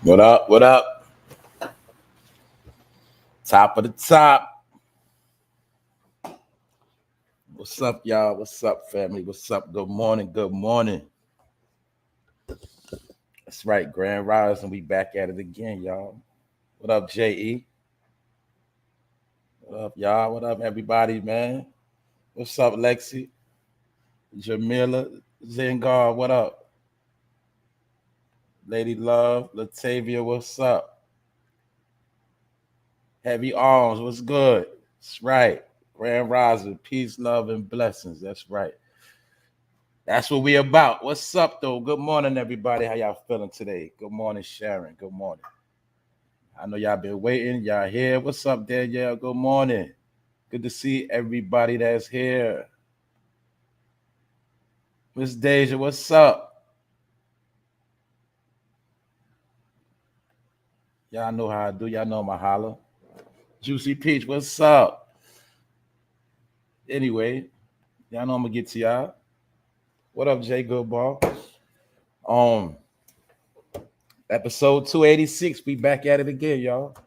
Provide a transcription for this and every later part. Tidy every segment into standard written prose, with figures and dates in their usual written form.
What up? What up? Top of the top. What's up, y'all? What's up, family? What's up? Good morning. Good morning. That's right, Grand Rise, and we back at it again, y'all. What up, JE? What up, y'all? What up, everybody, man? What's up, Lexi? Jamila, Zengar, what up? Lady Love, Latavia, what's up? Heavy Arms, what's good? That's right. Grand Rising, peace, love, and blessings. That's right. That's what we about. What's up, though? Good morning, everybody. How y'all feeling today? Good morning, Sharon. Good morning. I know y'all been waiting. Y'all here. What's up, Danielle? Good morning. Good to see everybody that's here. Miss Deja, what's up? Y'all know how I do. Y'all know my holler. Juicy Peach, what's up? Anyway, y'all know I'm gonna get to y'all. What up, Jay Goodball? Episode 286. We back at it again, y'all.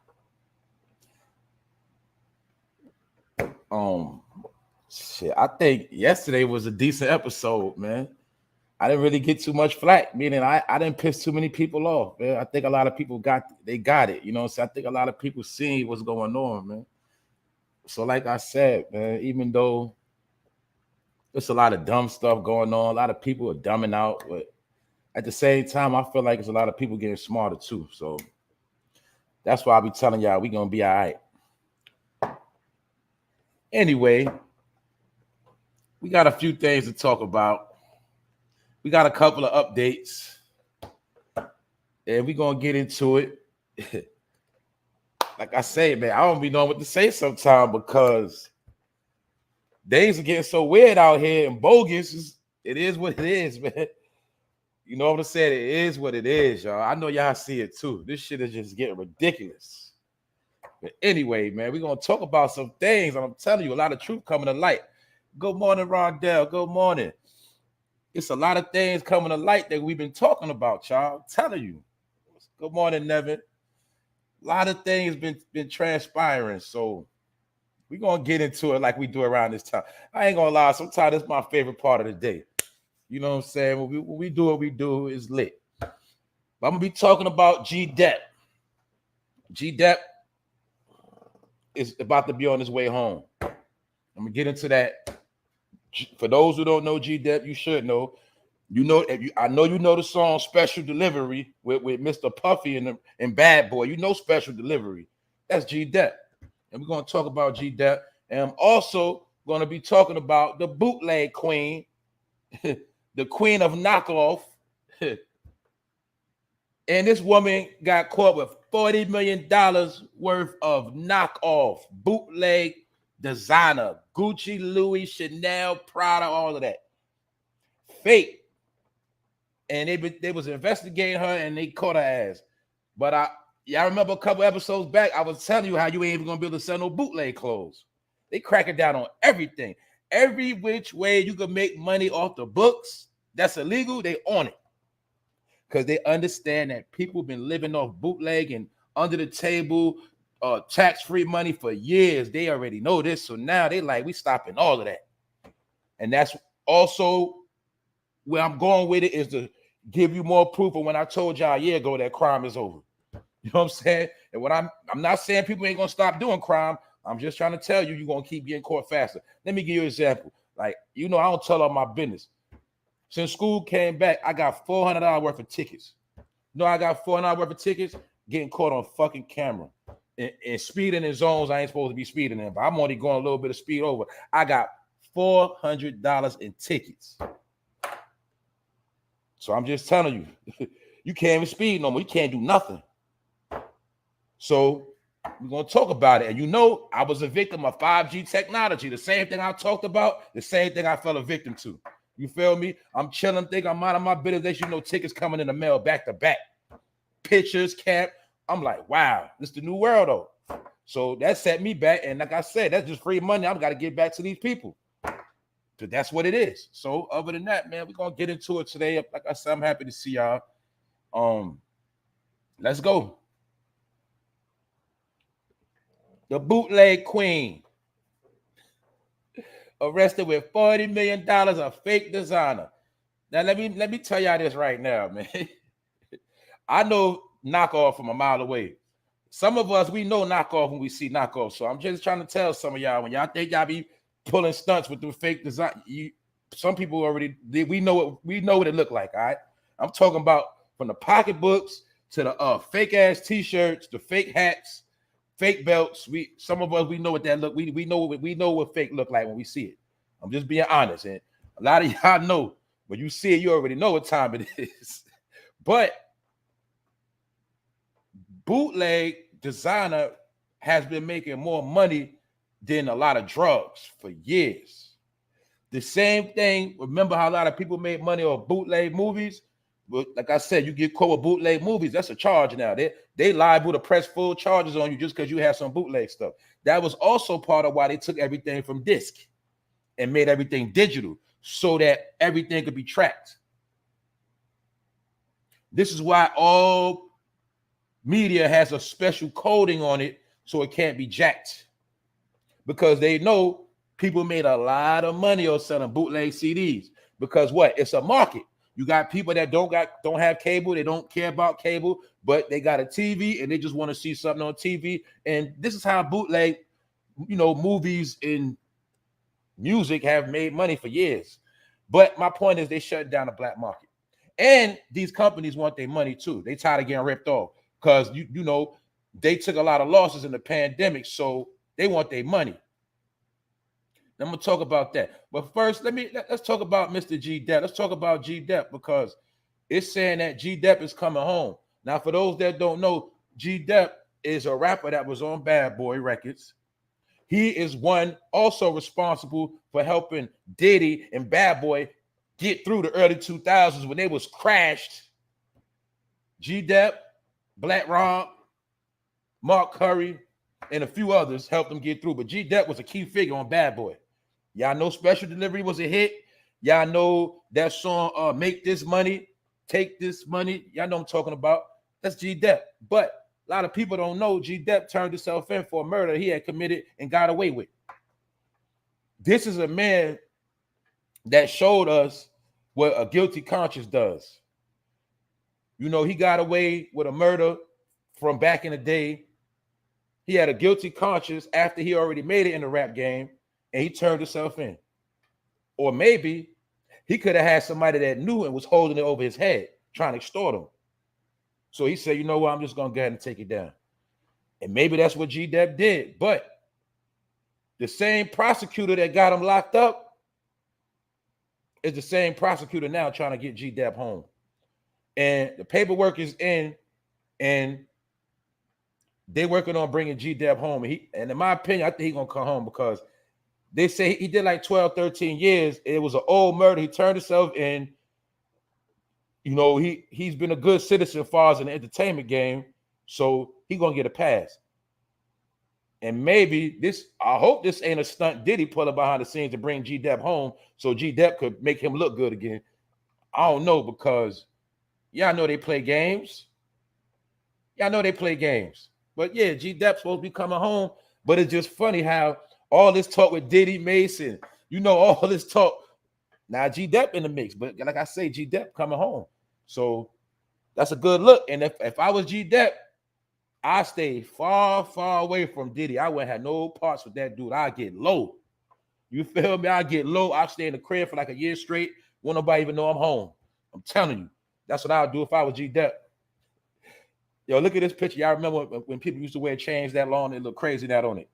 Shit, I think yesterday was a decent episode, man. I didn't really get too much flack, meaning I didn't piss too many people off, man. I think a lot of people got it, you know. So I think a lot of people seen what's going on, man. So, like I said, man, even though there's a lot of dumb stuff going on, a lot of people are dumbing out, but at the same time, I feel like there's a lot of people getting smarter too. So that's why I be telling y'all we gonna be all right. Anyway, we got a few things to talk about. We got a couple of updates, and we're gonna get into it. Like I say, man, I don't be knowing what to say sometimes because days are getting so weird out here and bogus. It is what it is, man. You know what I'm saying? It is what it is, y'all. I know y'all see it too. This shit is just getting ridiculous. But anyway, man, we're gonna talk about some things, and I'm telling you, a lot of truth coming to light. Good morning, Rondell. Good morning. It's a lot of things coming to light that we've been talking about, y'all. I'm telling you. Good morning, Nevin. A lot of things been transpiring, so we're gonna get into it like we do around this time. I ain't gonna lie, sometimes it's my favorite part of the day. You know what I'm saying? When we do what we do, it's lit. But I'm gonna be talking about G-DEP. G-DEP is about to be on his way home. I'm gonna get into that. For those who don't know G-DEP, you should know. You know, I know you know the song "Special Delivery" with Mr. Puffy and Bad Boy. You know "Special Delivery." That's G-DEP, and we're gonna talk about G-DEP. And I'm also gonna be talking about the bootleg queen, the queen of knockoff. And this woman got caught with $40 million worth of knockoff, bootleg designer, Gucci, Louis, Chanel, Prada, all of that. Fake. And they was investigating her and they caught her ass. But y'all remember a couple episodes back, I was telling you how you ain't even gonna be able to sell no bootleg clothes. They cracking down on everything. Every which way you can make money off the books that's illegal, they on it. Because they understand that people been living off bootleg and under the table, tax-free money for years. They already know this. So now they like, we stopping all of that. And that's also where I'm going with it, is to give you more proof of when I told y'all a year ago that crime is over. You know what I'm saying? And what I'm not saying people ain't gonna stop doing crime. I'm just trying to tell you, you're gonna keep getting caught faster. Let me give you an example. Like, you know, I don't tell all my business. Since school came back, I got $400 worth of tickets. You know, I got $400 worth of tickets getting caught on fucking camera and speeding in zones I ain't supposed to be speeding in, but I'm only going a little bit of speed over. I got $400 in tickets. So I'm just telling you, you can't even speed no more. You can't do nothing. So we're going to talk about it. And you know, I was a victim of 5G technology. The same thing I talked about, the same thing I fell a victim to. You feel me? I'm chilling, think I'm out of my business. They should know tickets coming in the mail back to back. Pictures, camp. I'm like, wow, this is the new world, though. So that set me back. And like I said, that's just free money. I've got to get back to these people. Because that's what it is. So other than that, man, we're going to get into it today. Like I said, I'm happy to see y'all. Let's go. The bootleg queen arrested with $40 million of fake designer. Now let me tell y'all this right now, man. I know knockoff from a mile away. Some of us, we know knockoff when we see knockoff. So I'm just trying to tell some of y'all, when y'all think y'all be pulling stunts with the fake design, some people already, we know what it look like. All right, I'm talking about from the pocketbooks to the fake ass t-shirts, the fake hats, fake belts. Some of us, we know what that look. We know what fake look like when we see it. I'm just being honest, and a lot of y'all know when you see it, you already know what time it is. But bootleg designer has been making more money than a lot of drugs for years. The same thing. Remember how a lot of people made money on bootleg movies? But like I said, you get caught with bootleg movies, that's a charge now. They liable to press full charges on you just because you have some bootleg stuff. That was also part of why they took everything from disc and made everything digital so that everything could be tracked. This is why all media has a special coding on it so it can't be jacked, because they know people made a lot of money on selling bootleg CDs. Because what? It's a market. You got people that don't have cable, they don't care about cable, but they got a TV and they just want to see something on TV. And this is how bootleg, movies and music have made money for years. But my point is, they shut down the black market. And these companies want their money too. They tired of getting ripped off because they took a lot of losses in the pandemic, so they want their money. I'm gonna talk about that. But first, let's talk about Mr. G-DEP. Let's talk about G-DEP because it's saying that G-DEP is coming home. Now, for those that don't know, G-DEP is a rapper that was on Bad Boy Records. He is one also responsible for helping Diddy and Bad Boy get through the early 2000s when they was crashed. G-DEP, Black Rob, Mark Curry, and a few others helped them get through. But G-DEP was a key figure on Bad Boy. Y'all know Special Delivery was a hit. Y'all know that song, Make This Money, Take This Money. Y'all know what I'm talking about. That's G-DEP. But a lot of people don't know G-DEP turned himself in for a murder he had committed and got away with. This is a man that showed us what a guilty conscience does. He got away with a murder from back in the day. He had a guilty conscience after he already made it in the rap game, and he turned himself in. Or maybe he could have had somebody that knew and was holding it over his head, trying to extort him. So he said, you know what, I'm just going to go ahead and take it down. And maybe that's what G-DEP did. But the same prosecutor that got him locked up is the same prosecutor now trying to get G-DEP home. And the paperwork is in, and they're working on bringing G-DEP home. And in my opinion, I think he's going to come home because they say he did like 12, 13 years. It was an old murder. He turned himself in. He's been a good citizen as far as in the entertainment game, so he's going to get a pass. And maybe I hope this ain't a stunt Diddy pulling behind the scenes to bring G-DEP home so G-DEP could make him look good again. I don't know, because y'all know they play games. But yeah, G-DEP's supposed to be coming home. But it's just funny how all this talk with Diddy, Mason, all this talk. Now G-DEP in the mix, but like I say, G-DEP coming home. So that's a good look. And if I was G-DEP, I stay far, far away from Diddy. I wouldn't have no parts with that dude. I get low. You feel me? I get low. I stay in the crib for like a year straight. Won't nobody even know I'm home. I'm telling you. That's what I would do if I was G-DEP. Yo, look at this picture. Y'all remember when people used to wear chains that long? It looked crazy that on it.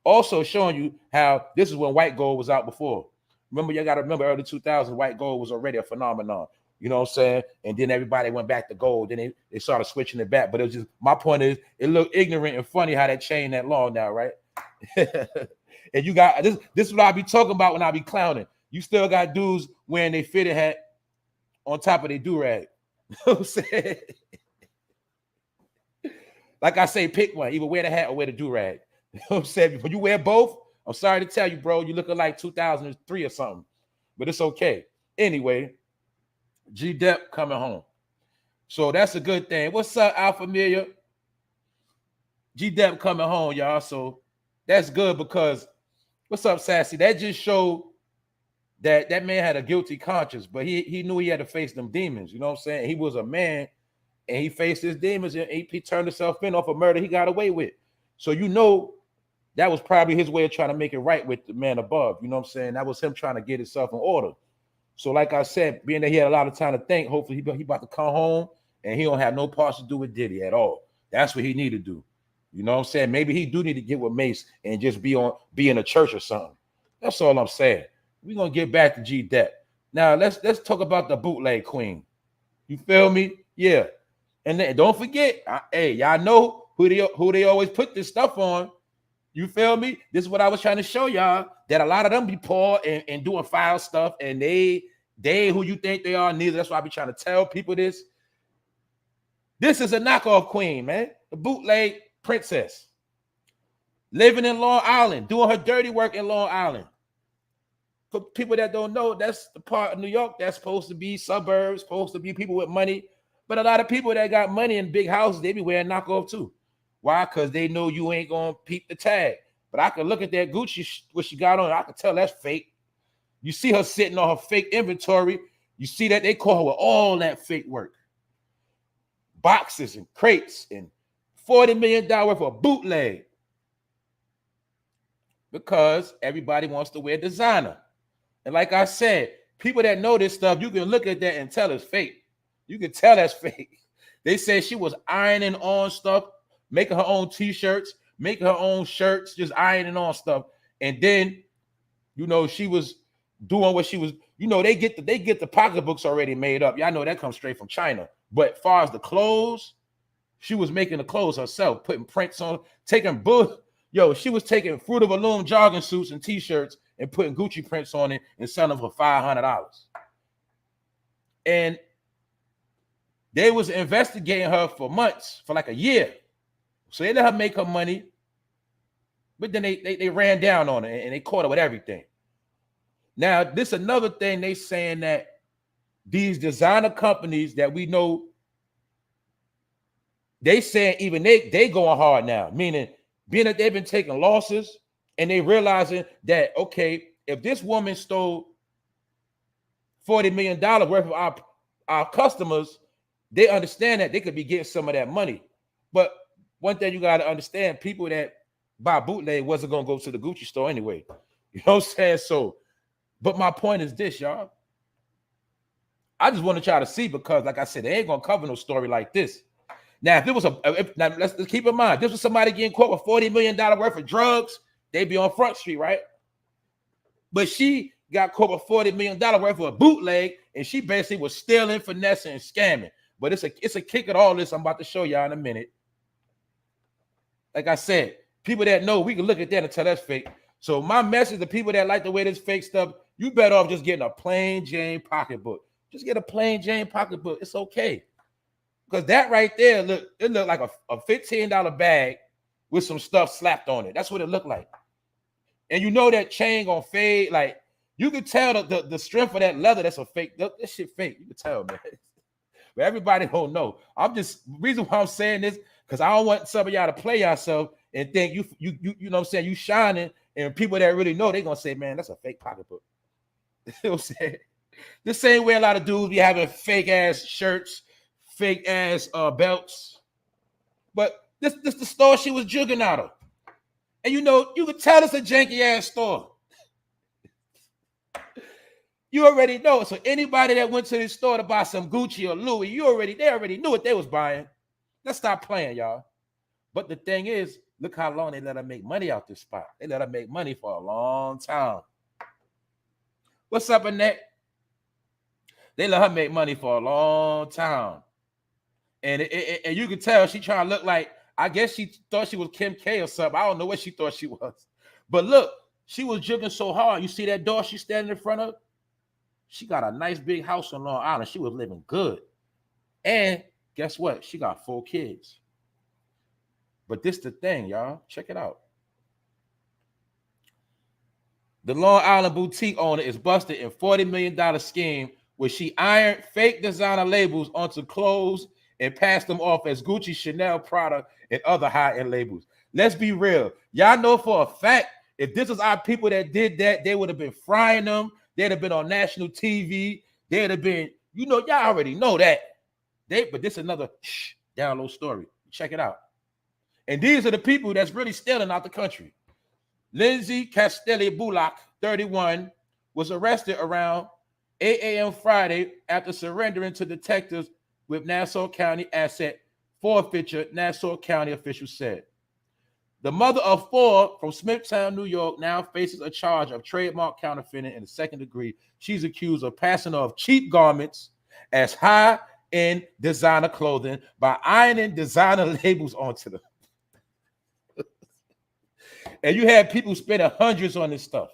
Also showing you how this is when white gold was out before. Remember, you got to remember early 2000s, white gold was already a phenomenon. You know what I'm saying? And then everybody went back to gold. Then they started switching it back. But it was just, my point is, it looked ignorant and funny how that chain that long now, right? And you got, this is what I be talking about when I be clowning. You still got dudes wearing their fitted hat on top of their do-rag. You know what I'm saying? Like I say, pick one. Either wear the hat or wear the do-rag. You know what I'm saying? When you wear both, I'm sorry to tell you, bro, you're looking like 2003 or something. But it's okay. Anyway, G-DEP coming home. So that's a good thing. What's up, Alpha Familia? G-DEP coming home, y'all. So that's good because what's up, Sassy? That just showed that man had a guilty conscience, but he knew he had to face them demons. You know what I'm saying? He was a man and he faced his demons and he turned himself in off a murder he got away with. So you know that was probably his way of trying to make it right with the man above. You know what I'm saying? That was him trying to get himself in order. So like I said, being that he had a lot of time to think, hopefully he about to come home and he don't have no parts to do with Diddy at all. That's what he need to do. You know what I'm saying? Maybe he do need to get with Mace and just be in a church or something. That's all I'm saying. We're gonna get back to G-DEP. Now let's talk about the bootleg queen. You feel me? Yeah. And then don't forget, hey, y'all know who they always put this stuff on. You feel me? This is what I was trying to show y'all, that a lot of them be poor and doing foul stuff, and they who you think they are, neither. That's why I be trying to tell people this. This is a knockoff queen, man. The bootleg princess. Living in Long Island, doing her dirty work in Long Island. For people that don't know, that's the part of New York that's supposed to be suburbs, supposed to be people with money. But a lot of people that got money in big houses, they be wearing knockoff too. Why? Because they know you ain't gonna peep the tag. But I can look at that Gucci, what she got on, I can tell that's fake. You see her sitting on her fake inventory. You see that they call her with all that fake work. Boxes and crates and $40 million worth of bootleg. Because everybody wants to wear designer. And like I said, people that know this stuff, you can look at that and tell it's fake. You can tell that's fake. They say she was ironing on stuff, making her own t-shirts, making her own shirts, just ironing on stuff. And then, you know, she was doing what she was, you know, they get the pocketbooks already made up. Y'all know that comes straight from China. But as far as the clothes, she was making the clothes herself, putting prints on, taking she was taking Fruit of the Loom jogging suits and t-shirts and putting Gucci prints on it and selling them for $500. And they was investigating her for months, for like a year. So they let her make her money, but then they ran down on her and they caught her with everything. Now, this another thing they saying that these designer companies that we know, they saying even they going hard now, meaning being that they've been taking losses and they realizing that, okay, if this woman stole $40 million worth of our customers, they understand that they could be getting some of that money. But one thing you got to understand, people that buy bootleg wasn't going to go to the Gucci store anyway. You know what I'm saying? So, but my point is this, y'all. I just want to try to see, because like I said, they ain't going to cover no story like this. Now, if it was now let's keep in mind, this was somebody getting caught with $40 million worth of drugs, they'd be on Front Street, right? But she got caught with $40 million worth of a bootleg, and she basically was stealing, finessing, and scamming. But it's a kick at all this I'm about to show y'all in a minute. Like I said, people that know, we can look at that and tell that's fake. So my message to people that like to wear this fake stuff, you better off just getting a plain Jane pocketbook. Just get a plain Jane pocketbook. It's okay. Because that right there, it looked like a $15 bag with some stuff slapped on it. That's what it looked like. And you know that chain gonna fade. Like, you can tell the strength of that leather, that's a fake. That shit fake. You can tell, man. But everybody don't know. Reason why I'm saying this, because I don't want some of y'all to play yourself and think you know what I'm saying, you shining, and people that really know, they gonna say, man, that's a fake pocketbook. You know what I'm saying? The same way a lot of dudes be having fake ass shirts, fake ass belts. But this the store she was jugging out of. And you know, you could tell it's a janky ass store. You already know. So anybody that went to this store to buy some Gucci or Louis, they already knew what they was buying. Let's stop playing, y'all. But the thing is, look how long they let her make money out this spot. They let her make money for a long time. What's up, Annette? They let her make money for a long time. And you can tell she trying to look like, I guess she thought she was Kim K or something. I don't know what she thought she was. But look, she was jugging so hard. You see that door she's standing in front of? She got a nice big house on Long Island. She was living good. And guess what? She got 4 kids. But this the thing, y'all. Check it out. The Long Island boutique owner is busted in $40 million scheme where she ironed fake designer labels onto clothes and passed them off as Gucci, Chanel, Prada, and other high-end labels. Let's be real. Y'all know for a fact, if this was our people that did that, they would have been frying them. They'd have been on national TV. They'd have been, y'all already know that. But this is another down low story. Check it out. And these are the people that's really stealing out the country. Lindsay Castelli Bullock, 31, was arrested around 8 a.m. Friday after surrendering to detectives with Nassau County asset forfeiture, Nassau County officials said. The mother of 4 from Smithtown, New York, now faces a charge of trademark counterfeiting in the 2nd degree. She's accused of passing off cheap garments as high-end designer clothing by ironing designer labels onto them. And you had people spending hundreds on this stuff.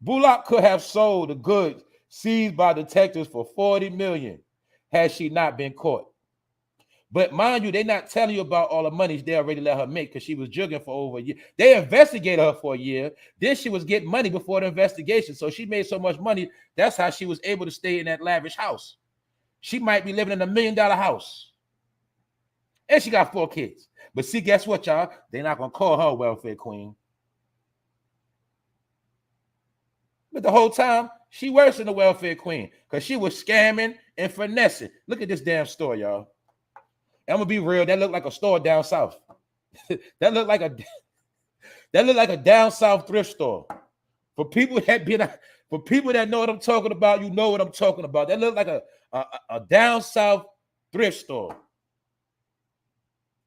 Bullock could have sold the goods seized by detectives for $40 million had she not been caught. But mind you, they're not telling you about all the money they already let her make because she was jugging for over a year. They investigated her for a year. Then she was getting money before the investigation. So she made so much money. That's how she was able to stay in that lavish house. She might be living in $1 million house. And she got 4 kids. But see, guess what, y'all? They're not going to call her a welfare queen. But the whole time, she worse than the welfare queen because she was scamming and finessing. Look at this damn store, y'all. I'm gonna be real. That looked like a store down south. that looked like a down south thrift store. For people that know what I'm talking about, you know what I'm talking about. That looked like a down south thrift store.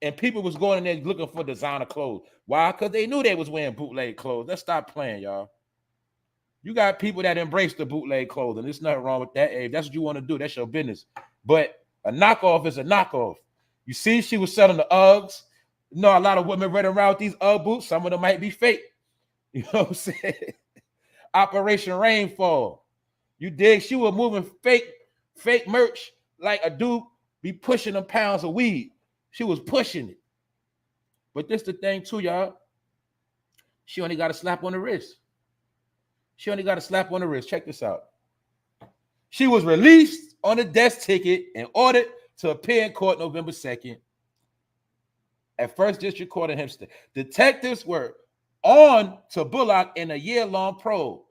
And people was going in there looking for designer clothes. Why? Because they knew they was wearing bootleg clothes. Let's stop playing, y'all. You got people that embrace the bootleg clothing. There's nothing wrong with that. Hey, if that's what you want to do, that's your business. But a knockoff is a knockoff. You see, she was selling the Uggs. You know, a lot of women running around with these Ugg boots. Some of them might be fake. You know what I'm saying? Operation Rainfall. You dig? She was moving fake merch like a dude be pushing them pounds of weed. She was pushing it. But this the thing too, y'all. She only got a slap on the wrist. She only got a slap on the wrist. Check this out. She was released on a death ticket and ordered to appear in court November 2nd at First District Court in Hempstead. Detectives were on to Bullock in a year-long probe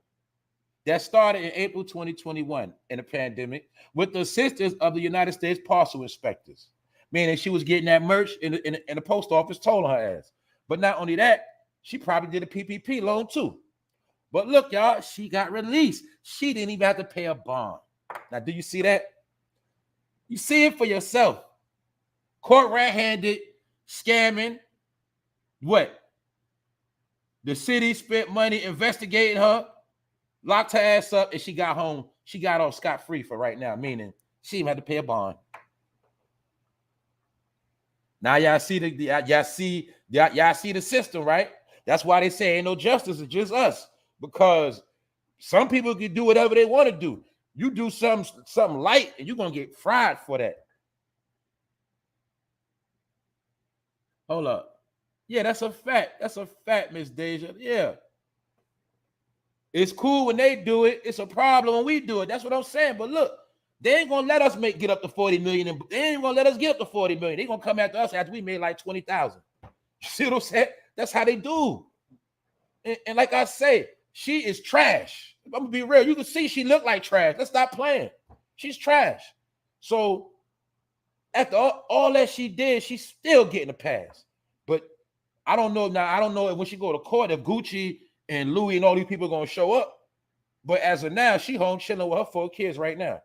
that started in April 2021 in the pandemic with the assistance of the United States Parcel Inspectors, meaning she was getting that merch in the post office told her ass. But not only that, she probably did a PPP loan too. But look, y'all, she got released. She didn't even have to pay a bond. Now, do you see that? You see it for yourself. Court red-handed, scamming. What? The city spent money investigating her, locked her ass up, and she got home. She got off scot-free for right now, meaning she didn't have to pay a bond. Now y'all see the system, right? That's why they say ain't no justice, it's just us. Because some people can do whatever they want to do. You do something light, and you're gonna get fried for that. Hold up. Yeah, that's a fact. That's a fact, Miss Deja. Yeah. It's cool when they do it. It's a problem when we do it. That's what I'm saying. But look, they ain't gonna let us get up to 40 million. And they ain't gonna let us get up to 40 million. They're gonna come after us after we made like 20,000. You see what I'm saying? That's how they do. And like I say, she is trash. I'm gonna be real. You can see she looked like trash. Let's stop playing. She's trash. So after all that she did, she's still getting a pass. But I don't know now. I don't know if when she go to court if Gucci and Louis and all these people are gonna show up. But as of now, she home chilling with her 4 kids right now.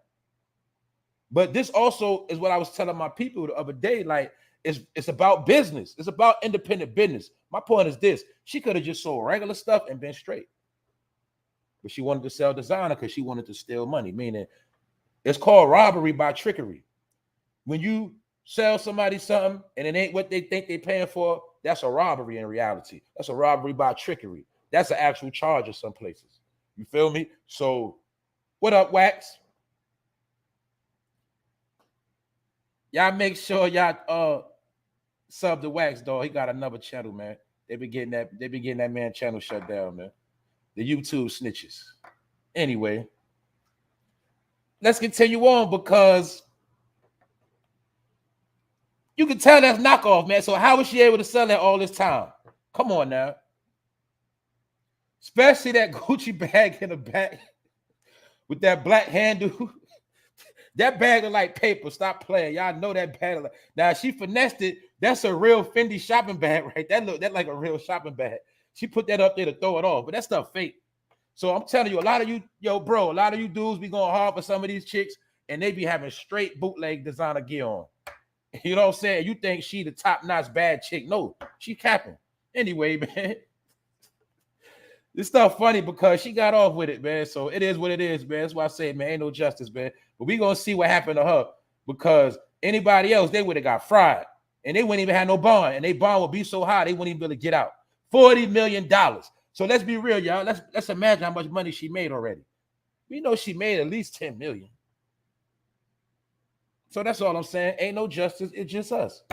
But this also is what I was telling my people the other day. Like it's about business. It's about independent business. My point is this: she could have just sold regular stuff and been straight. But she wanted to sell designer because she wanted to steal money, meaning it's called robbery by trickery. When you sell somebody something and it ain't what they think they're paying for, that's a robbery in reality. That's a robbery by trickery. That's an actual charge in some places. You feel me? So, what up, Wax? Y'all make sure y'all sub the Wax, dog. He got another channel, man. They been getting that man channel shut down, man. The YouTube snitches. Anyway, let's continue on because You can tell that's knockoff, man. So how was she able to sell that all this time? Come on now. Especially that Gucci bag in the back with that black handle. That bag look like paper. Stop playing. Y'all know that bag. Now she finessed it. That's a real Fendi shopping bag, right? That like a real shopping bag. She put that up there to throw it off, but that stuff fake. So I'm telling you, a lot of you, a lot of you dudes be going hard for some of these chicks, and they be having straight bootleg designer gear on. You know what I'm saying? You think she the top-notch bad chick. No, she capping. Anyway, man. This stuff funny because she got off with it, man. So it is what it is, man. That's why I say, man, ain't no justice, man. But we gonna see what happened to her because anybody else, they would have got fried. And they wouldn't even have no bond. And they bond would be so high, they wouldn't even be able to get out. $40 million. So let's be real, y'all. Let's imagine how much money she made already. We know she made at least 10 million. So that's all I'm saying. Ain't no justice. It's just us.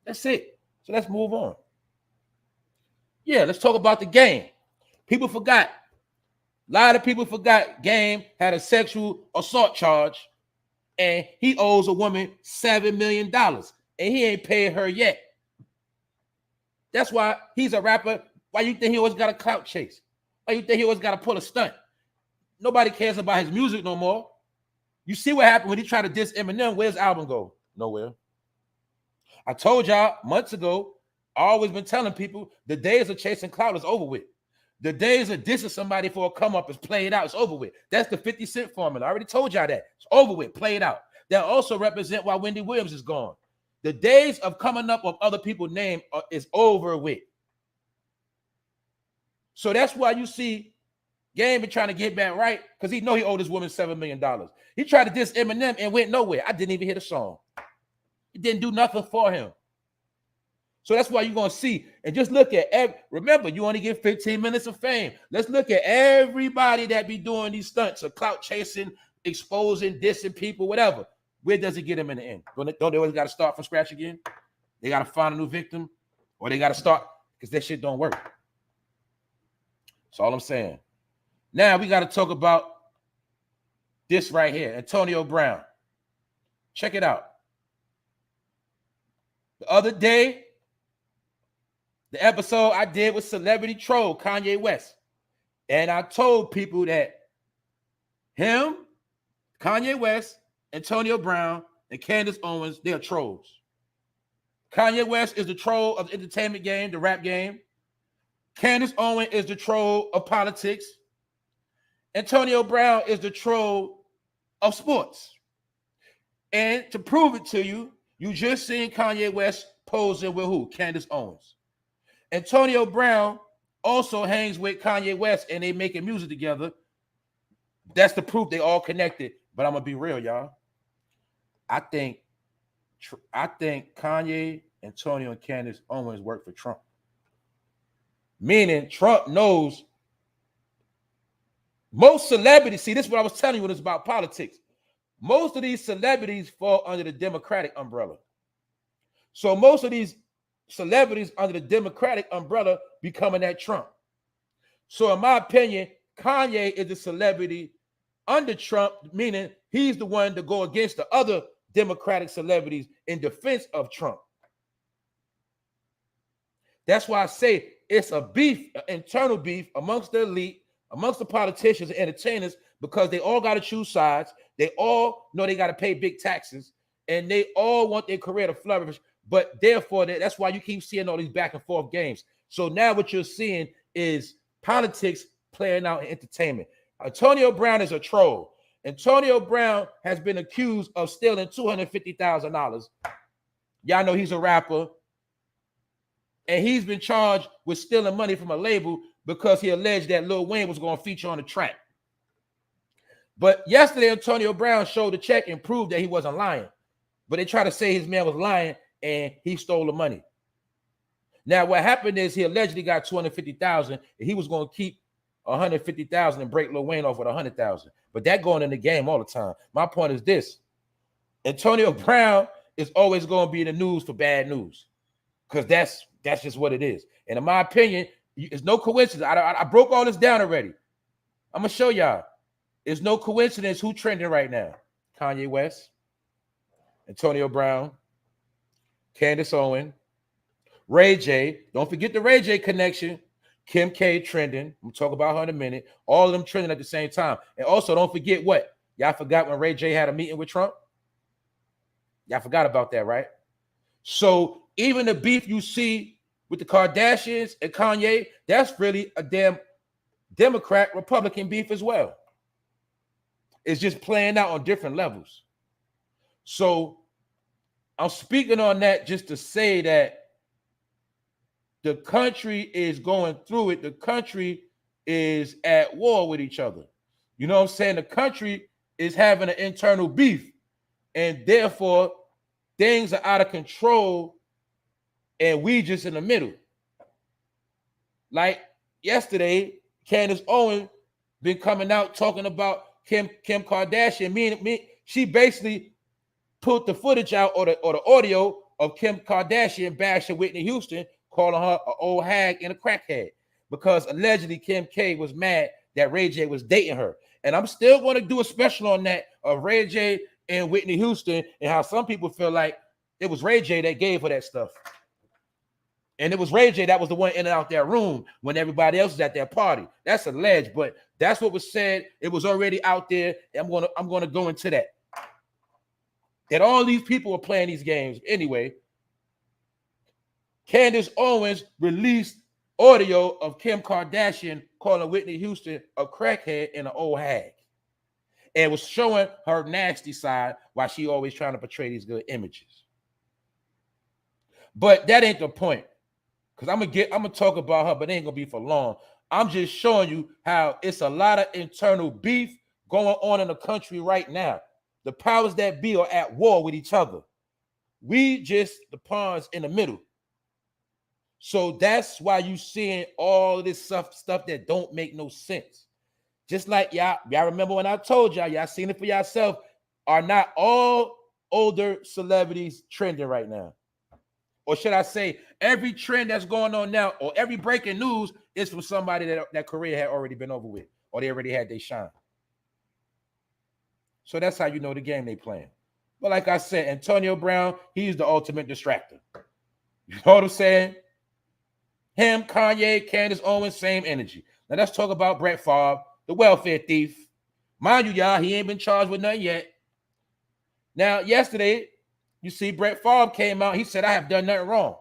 That's it. So let's move on. Yeah, let's talk about the game. People forgot. A lot of people forgot Game had a sexual assault charge and he owes a woman $7 million and he ain't paid her yet. That's why he's a rapper. Why you think he always got a clout chase? Why you think he always got to pull a stunt? Nobody cares about his music no more. You see what happened when he tried to diss Eminem? Where's the album go? Nowhere. I told y'all months ago, I always been telling people the days of chasing clout is over with. The days of dissing somebody for a come up is played out. It's over with. That's the 50 Cent formula. I already told y'all that. It's over with. Play it out. That also represent why Wendy Williams is gone. The days of coming up with other people's name is over with. So that's why you see Game been trying to get back right because he know he owed this woman $7 million. He tried to diss Eminem and went nowhere. I didn't even hear the song. It didn't do nothing for him. So that's why you're going to see. And just look at, remember, you only get 15 minutes of fame. Let's look at everybody that be doing these stunts of clout chasing, exposing, dissing people, whatever. Where does it get them in the end? Don't they always got to start from scratch again? They got to find a new victim or they got to start because that shit don't work. That's all I'm saying. Now we got to talk about this right here, Antonio Brown. Check it out. The other day, the episode I did with celebrity troll Kanye West. And I told people that him, Kanye West, Antonio Brown, and Candaceowens, they're trolls. Kanye West is the troll of the entertainment game, the rap game. Candaceowens is the troll of politics. Antonio Brown is the troll of sports. And to prove it to you, you just seen Kanye West posing with who? Candaceowens. Antonio Brown also hangs with Kanye West and they making music together. That's the proof they all connected. But I'm gonna be real, y'all. I think Kanye, Antonio, and Candaceowens work for Trump. Meaning Trump knows most celebrities. See, this is what I was telling you when it's about politics. Most of these celebrities fall under the Democratic umbrella. So most of these celebrities under the Democratic umbrella becoming that Trump. So in my opinion, Kanye is a celebrity under Trump, meaning he's the one to go against the other Democratic celebrities in defense of Trump. That's why I say it's a beef, an internal beef amongst the elite, amongst the politicians and entertainers, because they all got to choose sides. They all know they got to pay big taxes, and they all want their career to flourish. But therefore, that's why you keep seeing all these back and forth games. So now what you're seeing is politics playing out in entertainment. Antonio Brown is a troll. Antonio Brown has been accused of stealing $250,000. Y'all know he's a rapper. And he's been charged with stealing money from a label because he alleged that Lil Wayne was going to feature on the track. But yesterday, Antonio Brown showed the check and proved that he wasn't lying. But they try to say his man was lying and he stole the money. Now, what happened is he allegedly got $250,000 and he was going to keep $150,000 and break Lil Wayne off with $100,000. But that going in the game all the time. My point is this. Antonio Brown is always going to be in the news for bad news because that's just what it is. And in my opinion, it's no coincidence. I broke all this down already. I'm going to show y'all. It's no coincidence who's trending right now. Kanye West, Antonio Brown, Candace Owens, Ray J. Don't forget the Ray J connection. Kim K trending. We'll talk about her in a minute. All of them trending at the same time. And also, don't forget what? Y'all forgot when Ray J had a meeting with Trump? Y'all forgot about that, right? So even the beef you see with the Kardashians and Kanye, that's really a damn Democrat-Republican beef as well. It's just playing out on different levels. So I'm speaking on that just to say that the country is going through it. The country is at war with each other. You know what I'm saying? The country is having an internal beef, and therefore things are out of control, and we just in the middle. Like yesterday, Candace Owens been coming out talking about Kim Kardashian. She basically put the footage out or the audio of Kim Kardashian bashing Whitney Houston, calling her an old hag and a crackhead, because allegedly Kim K was mad that Ray J was dating her. And I'm still going to do a special on that of Ray J and Whitney Houston, and how some people feel like it was Ray J that gave her that stuff. And it was Ray J that was the one in and out that room when everybody else was at their party. That's alleged, but that's what was said. It was already out there. I'm gonna go into that. That all these people were playing these games. Anyway, Candace Owens released audio of Kim Kardashian calling Whitney Houston a crackhead and an old hag, and was showing her nasty side while she always trying to portray these good images. But that ain't the point, because I'm gonna talk about her, but it ain't gonna be for long. I'm just showing you how it's a lot of internal beef going on in the country right now. The powers that be are at war with each other. We just the pawns in the middle. So that's why you seeing all this stuff that don't make no sense. Just like y'all remember when I told y'all seen it for yourself, are not all older celebrities trending right now. Or should I say, every trend that's going on now, or every breaking news is from somebody that career had already been over with, or they already had their shine. So that's how you know the game they playing. But like I said, Antonio Brown, he's the ultimate distractor. You know what I'm saying? Him, Kanye, Candace Owens, same energy. Now let's talk about Brett Favre, the welfare thief. Mind you, y'all, he ain't been charged with nothing yet. Now, yesterday, you see Brett Favre came out. He said, "I have done nothing wrong."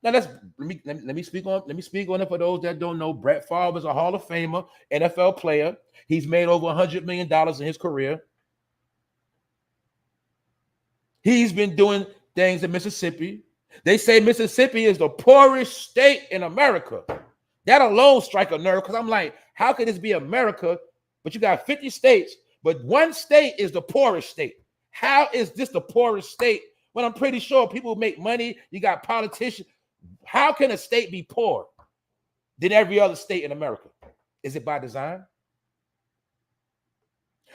Now let me speak on it for those that don't know. Brett Favre is a Hall of Famer, NFL player. He's made over $100 million in his career. He's been doing things in Mississippi. They say Mississippi is the poorest state in America. That alone strike a nerve, because I'm like, how could this be America? But you got 50 states, but one state is the poorest state. How is this the poorest state when I'm pretty sure people make money? You got politicians. How can a state be poor than every other state in America? Is it by design?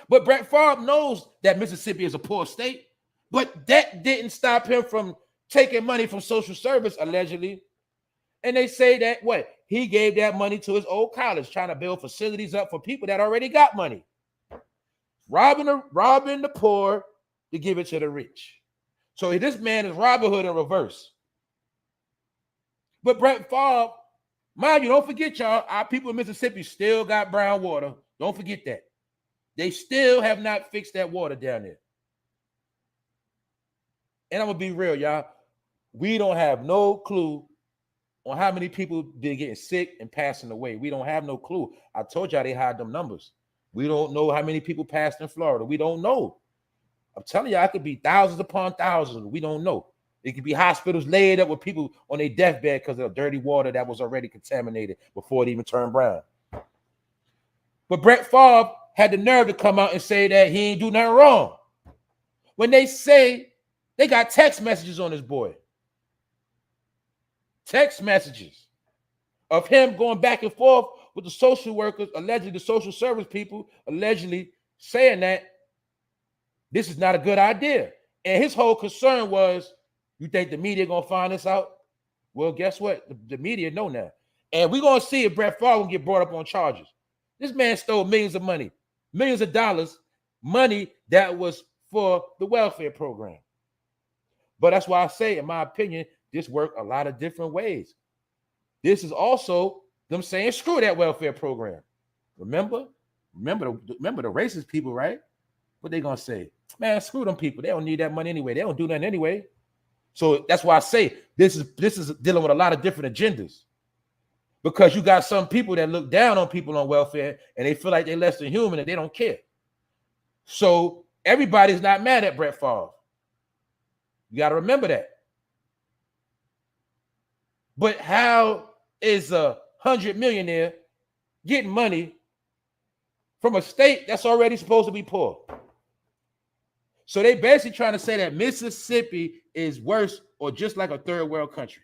But Brett Favre knows that Mississippi is a poor state, but that didn't stop him from taking money from social service, allegedly. And they say that he gave that money to his old college, trying to build facilities up for people that already got money. Robbing the poor to give it to the rich. So this man is Robin Hood in reverse. But Brett Favre, mind you, don't forget, y'all, our people in Mississippi still got brown water. Don't forget that. They still have not fixed that water down there. And I'm going to be real, y'all. We don't have no clue on how many people been getting sick and passing away. We don't have no clue. I told y'all they hide them numbers. We don't know how many people passed in Florida. We don't know. I'm telling you, it could be thousands upon thousands. We don't know. It could be hospitals laid up with people on their deathbed because of dirty water that was already contaminated before it even turned brown. But Brett Favre had the nerve to come out and say that he ain't do nothing wrong, when they say they got text messages on this boy. Text messages of him going back and forth with the social workers, allegedly the social service people, allegedly saying that this is not a good idea. And his whole concern was, you think the media gonna find this out? Well, guess what? The media know now. And we're gonna see if Brett Favre will get brought up on charges. This man stole millions of money, millions of dollars, money that was for the welfare program. But that's why I say, in my opinion, this worked a lot of different ways. This is also them saying, screw that welfare program. Remember the racist people, right? What they gonna say? Man, screw them people. They don't need that money anyway. They don't do nothing anyway. So that's why I say this is dealing with a lot of different agendas. Because you got some people that look down on people on welfare and they feel like they're less than human and they don't care. So everybody's not mad at Brett Favre. You got to remember that. But how is a 100 millionaire getting money from a state that's already supposed to be poor? So they basically trying to say that Mississippi is worse or just like a third world country.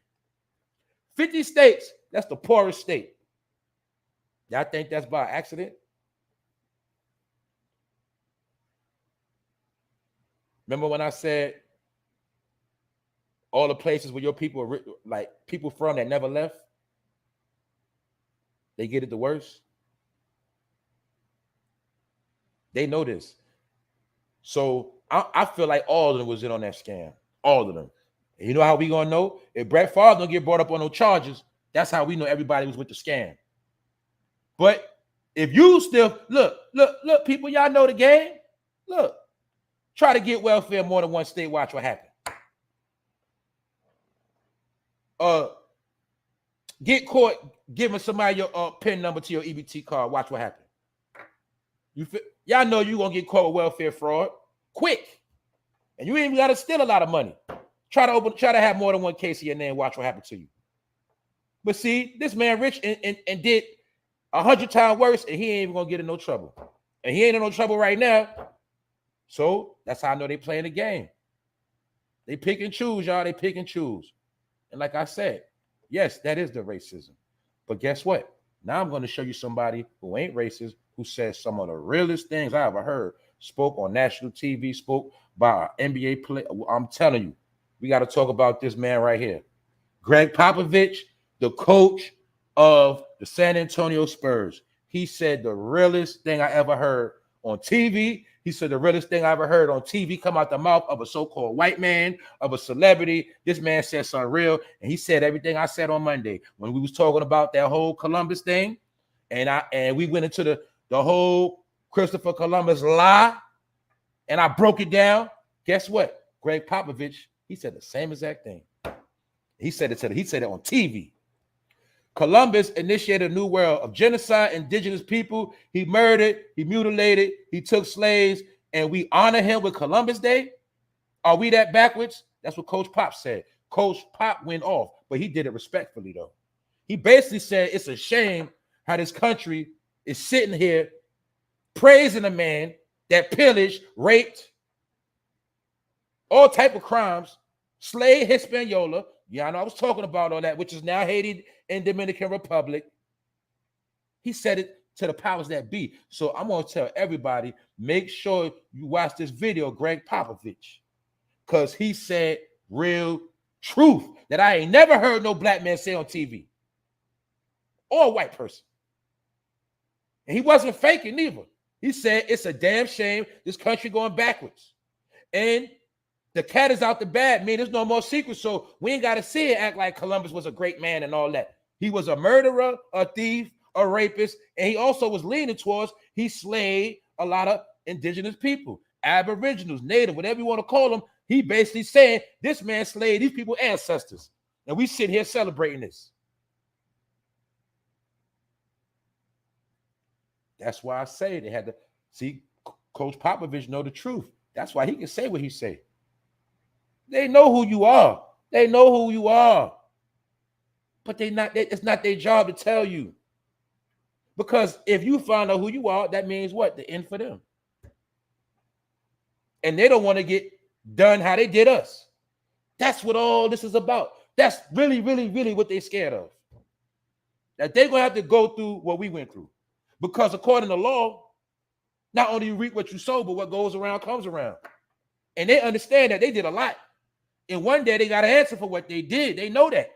50 states, that's the poorest state. Y'all think that's by accident? Remember when I said all the places where your people are, like people from that never left, they get it the worst? They know this. So I feel like all of them was in on that scam. All of them. And you know how we gonna know? If Brett Favre don't get brought up on no charges, that's how we know everybody was with the scam. But if you still look, people, y'all know the game. Look, try to get welfare more than one state. Watch what happens. Get caught giving somebody your PIN number to your EBT card. Watch what happens. Y'all know you gonna get caught with welfare fraud quick, and you ain't even gotta steal a lot of money. Try to have more than one case of your name. Watch what happens to you. But see, this man rich and did 100 times worse, and he ain't even gonna get in no trouble. And he ain't in no trouble right now. So that's how I know they playing the game. They pick and choose, y'all. They pick and choose. And like I said, yes, that is the racism. But guess what? Now I'm going to show you somebody who ain't racist, who says some of the realest things I ever heard. Spoke on national TV, spoke by an NBA player. I'm telling you, we got to talk about this man right here. Greg Popovich, the coach of the San Antonio Spurs. He said the realest thing I ever heard on TV. He said the realest thing I ever heard on TV come out the mouth of a so-called white man, of a celebrity. This man said something real, and he said everything I said on Monday when we was talking about that whole Columbus thing, and we went into the whole Christopher Columbus lie, and I broke it down. Guess what? Greg Popovich, he said the same exact thing. He said it on TV. Columbus initiated a new world of genocide, indigenous people. He murdered, he mutilated, he took slaves, and we honor him with Columbus Day. Are we that backwards? That's what Coach Pop said. Coach Pop went off, but he did it respectfully, though. He basically said it's a shame how this country is sitting here praising a man that pillaged, raped, all type of crimes, slayed Hispaniola. Yeah, I know I was talking about all that, which is now Haiti and Dominican Republic. He said it to the powers that be. So I'm going to tell everybody, make sure you watch this video, Greg Popovich, because he said real truth that I ain't never heard no black man say on TV or a white person. And he wasn't faking either. He said it's a damn shame this country going backwards. And the cat is out the bag, man. There's no more secrets. So we ain't got to see it act like Columbus was a great man and all that. He was a murderer, a thief, a rapist, and he also was leaning towards he slayed a lot of indigenous people, aboriginals, native, whatever you want to call them. He basically saying this man slayed these people's ancestors. And we sit here celebrating this. That's why I say they had to see Coach Popovich know the truth. That's why he can say what he say. They know who you are. They know who you are. But it's not their job to tell you. Because if you find out who you are, that means what? The end for them. And they don't want to get done how they did us. That's what all this is about. That's really, really, really what they're scared of. That they're going to have to go through what we went through. Because according to law, not only you reap what you sow, but what goes around comes around. And they understand that they did a lot. And one day they got to answer for what they did. They know that.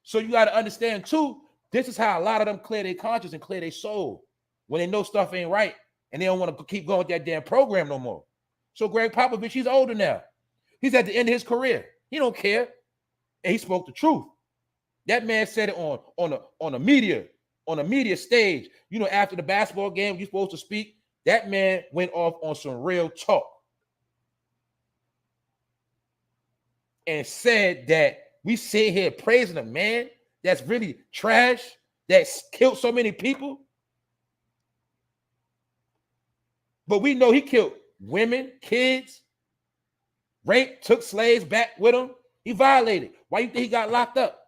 So you got to understand too, this is how a lot of them clear their conscience and clear their soul when they know stuff ain't right and they don't want to keep going with that damn program no more. So Greg Popovich, he's older now. He's at the end of his career. He don't care. And he spoke the truth. That man said it on a media stage. You know, after the basketball game, you're supposed to speak. That man went off on some real talk and said that we sit here praising a man that's really trash, that's killed so many people. But we know he killed women, kids, raped, took slaves back with him. He violated. Why you think he got locked up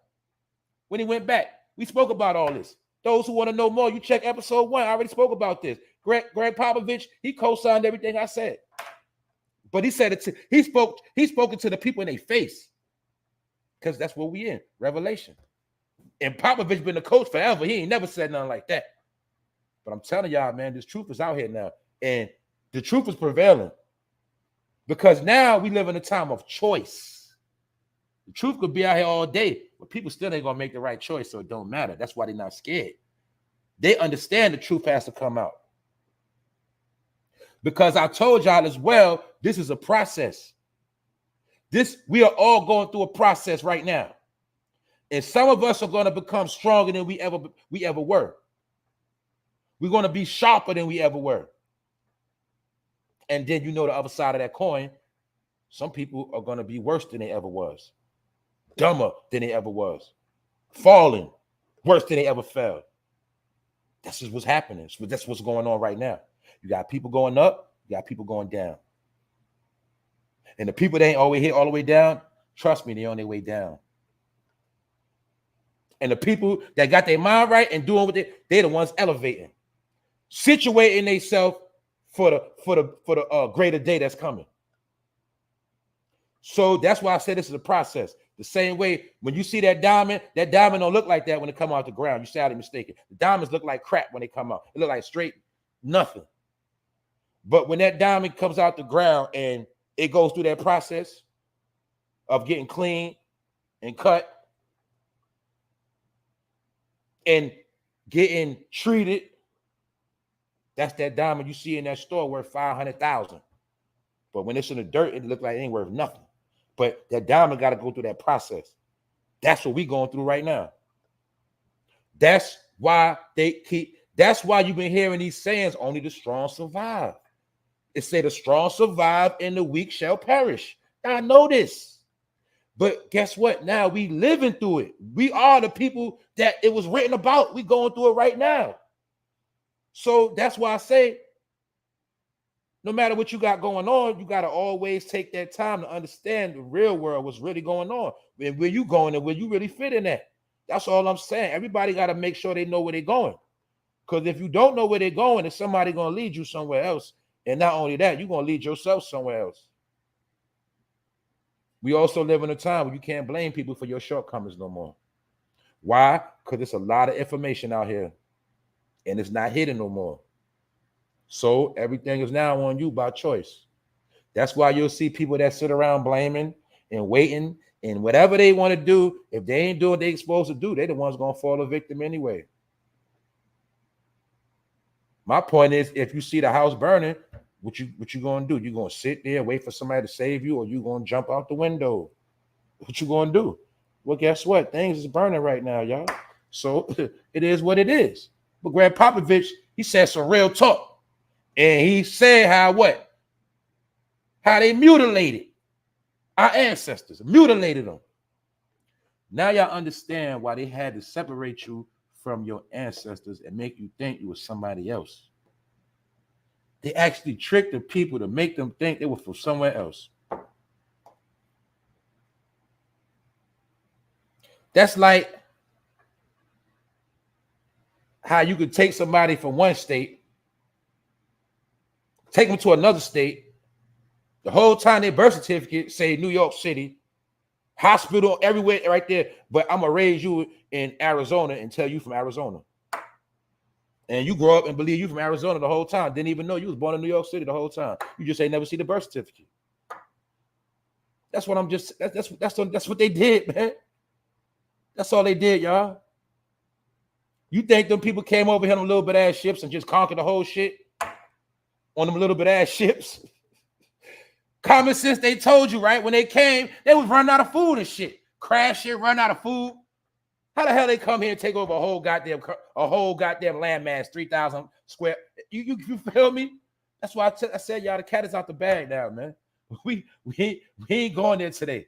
when he went back? We spoke about all this. Those who want to know more, you check episode 1. I already spoke about this. Greg Popovich, he co-signed everything I said. But he said it he's spoken to the people in their face. Because that's what we in, revelation. And Popovich been the coach forever. He ain't never said nothing like that. But I'm telling y'all, man, this truth is out here now. And the truth is prevailing. Because now we live in a time of choice. The truth could be out here all day, but people still ain't going to make the right choice, so it don't matter. That's why they're not scared. They understand the truth has to come out. Because I told y'all as well, this is a process. We are all going through a process right now. And some of us are going to become stronger than we ever were. We're going to be sharper than we ever were. And then you know the other side of that coin, some people are going to be worse than they ever was. Dumber than they ever was. Falling worse than they ever fell. That's just what's happening. That's what's going on right now. You got people going up, you got people going down. And the people that ain't always hit all the way down, trust me, they're on their way down. And the people that got their mind right and doing what they're the ones elevating, situating themselves for the greater day that's coming. So that's why I say this is a process. The same way when you see that diamond don't look like that when it come out the ground. You sadly mistaken. The diamonds look like crap when they come out. It look like straight nothing. But when that diamond comes out the ground and it goes through that process of getting clean and cut and getting treated, that's that diamond you see in that store worth $500,000. But when it's in the dirt, it look like it ain't worth nothing. But that diamond got to go through that process. That's what we going through right now. That's why you've been hearing these sayings, only the strong survive. It say the strong survive and the weak shall perish. I know this. But guess what? Now we living through it. We are the people that it was written about. We going through it right now. So that's why I say, no matter what you got going on, you got to always take that time to understand the real world, what's really going on, and where you going and where you really fit in at. That's all I'm saying. Everybody got to make sure they know where they're going. Because if you don't know where they're going, then somebody going to lead you somewhere else. And not only that, you're going to lead yourself somewhere else. We also live in a time where you can't blame people for your shortcomings no more. Why? Because there's a lot of information out here. And it's not hidden no more. So everything is now on you by choice. That's why you'll see people that sit around blaming and waiting and whatever they want to do. If they ain't doing what they're supposed to do, they're the ones going to fall a victim anyway. My point is, if you see the house burning, what you going to do? You going to sit there and wait for somebody to save you, or you going to jump out the window? What you going to do? Well, guess what? Things is burning right now, y'all. So it is what it is. But Greg Popovich, he said some real talk. And he said how they mutilated our ancestors, mutilated them. Now y'all understand why they had to separate you from your ancestors and make you think you were somebody else. They actually tricked the people to make them think they were from somewhere else. That's like how you could take somebody from one state, take them to another state. The whole time their birth certificate say New York City, hospital everywhere right there. But I'm gonna raise you in Arizona and tell you from Arizona. And you grow up and believe you from Arizona the whole time. Didn't even know you was born in New York City the whole time. You just ain't never see the birth certificate. That's what that's what they did, man. That's all they did, y'all. You think them people came over here on little bit ass ships and just conquered the whole shit on them little bit ass ships? Common sense, they told you, right? When they came, they was running out of food and shit. Crash shit, run out of food. How the hell they come here and take over a whole goddamn landmass, 3,000 square? You feel me? That's why I said, y'all, the cat is out the bag now, man. We ain't going there today.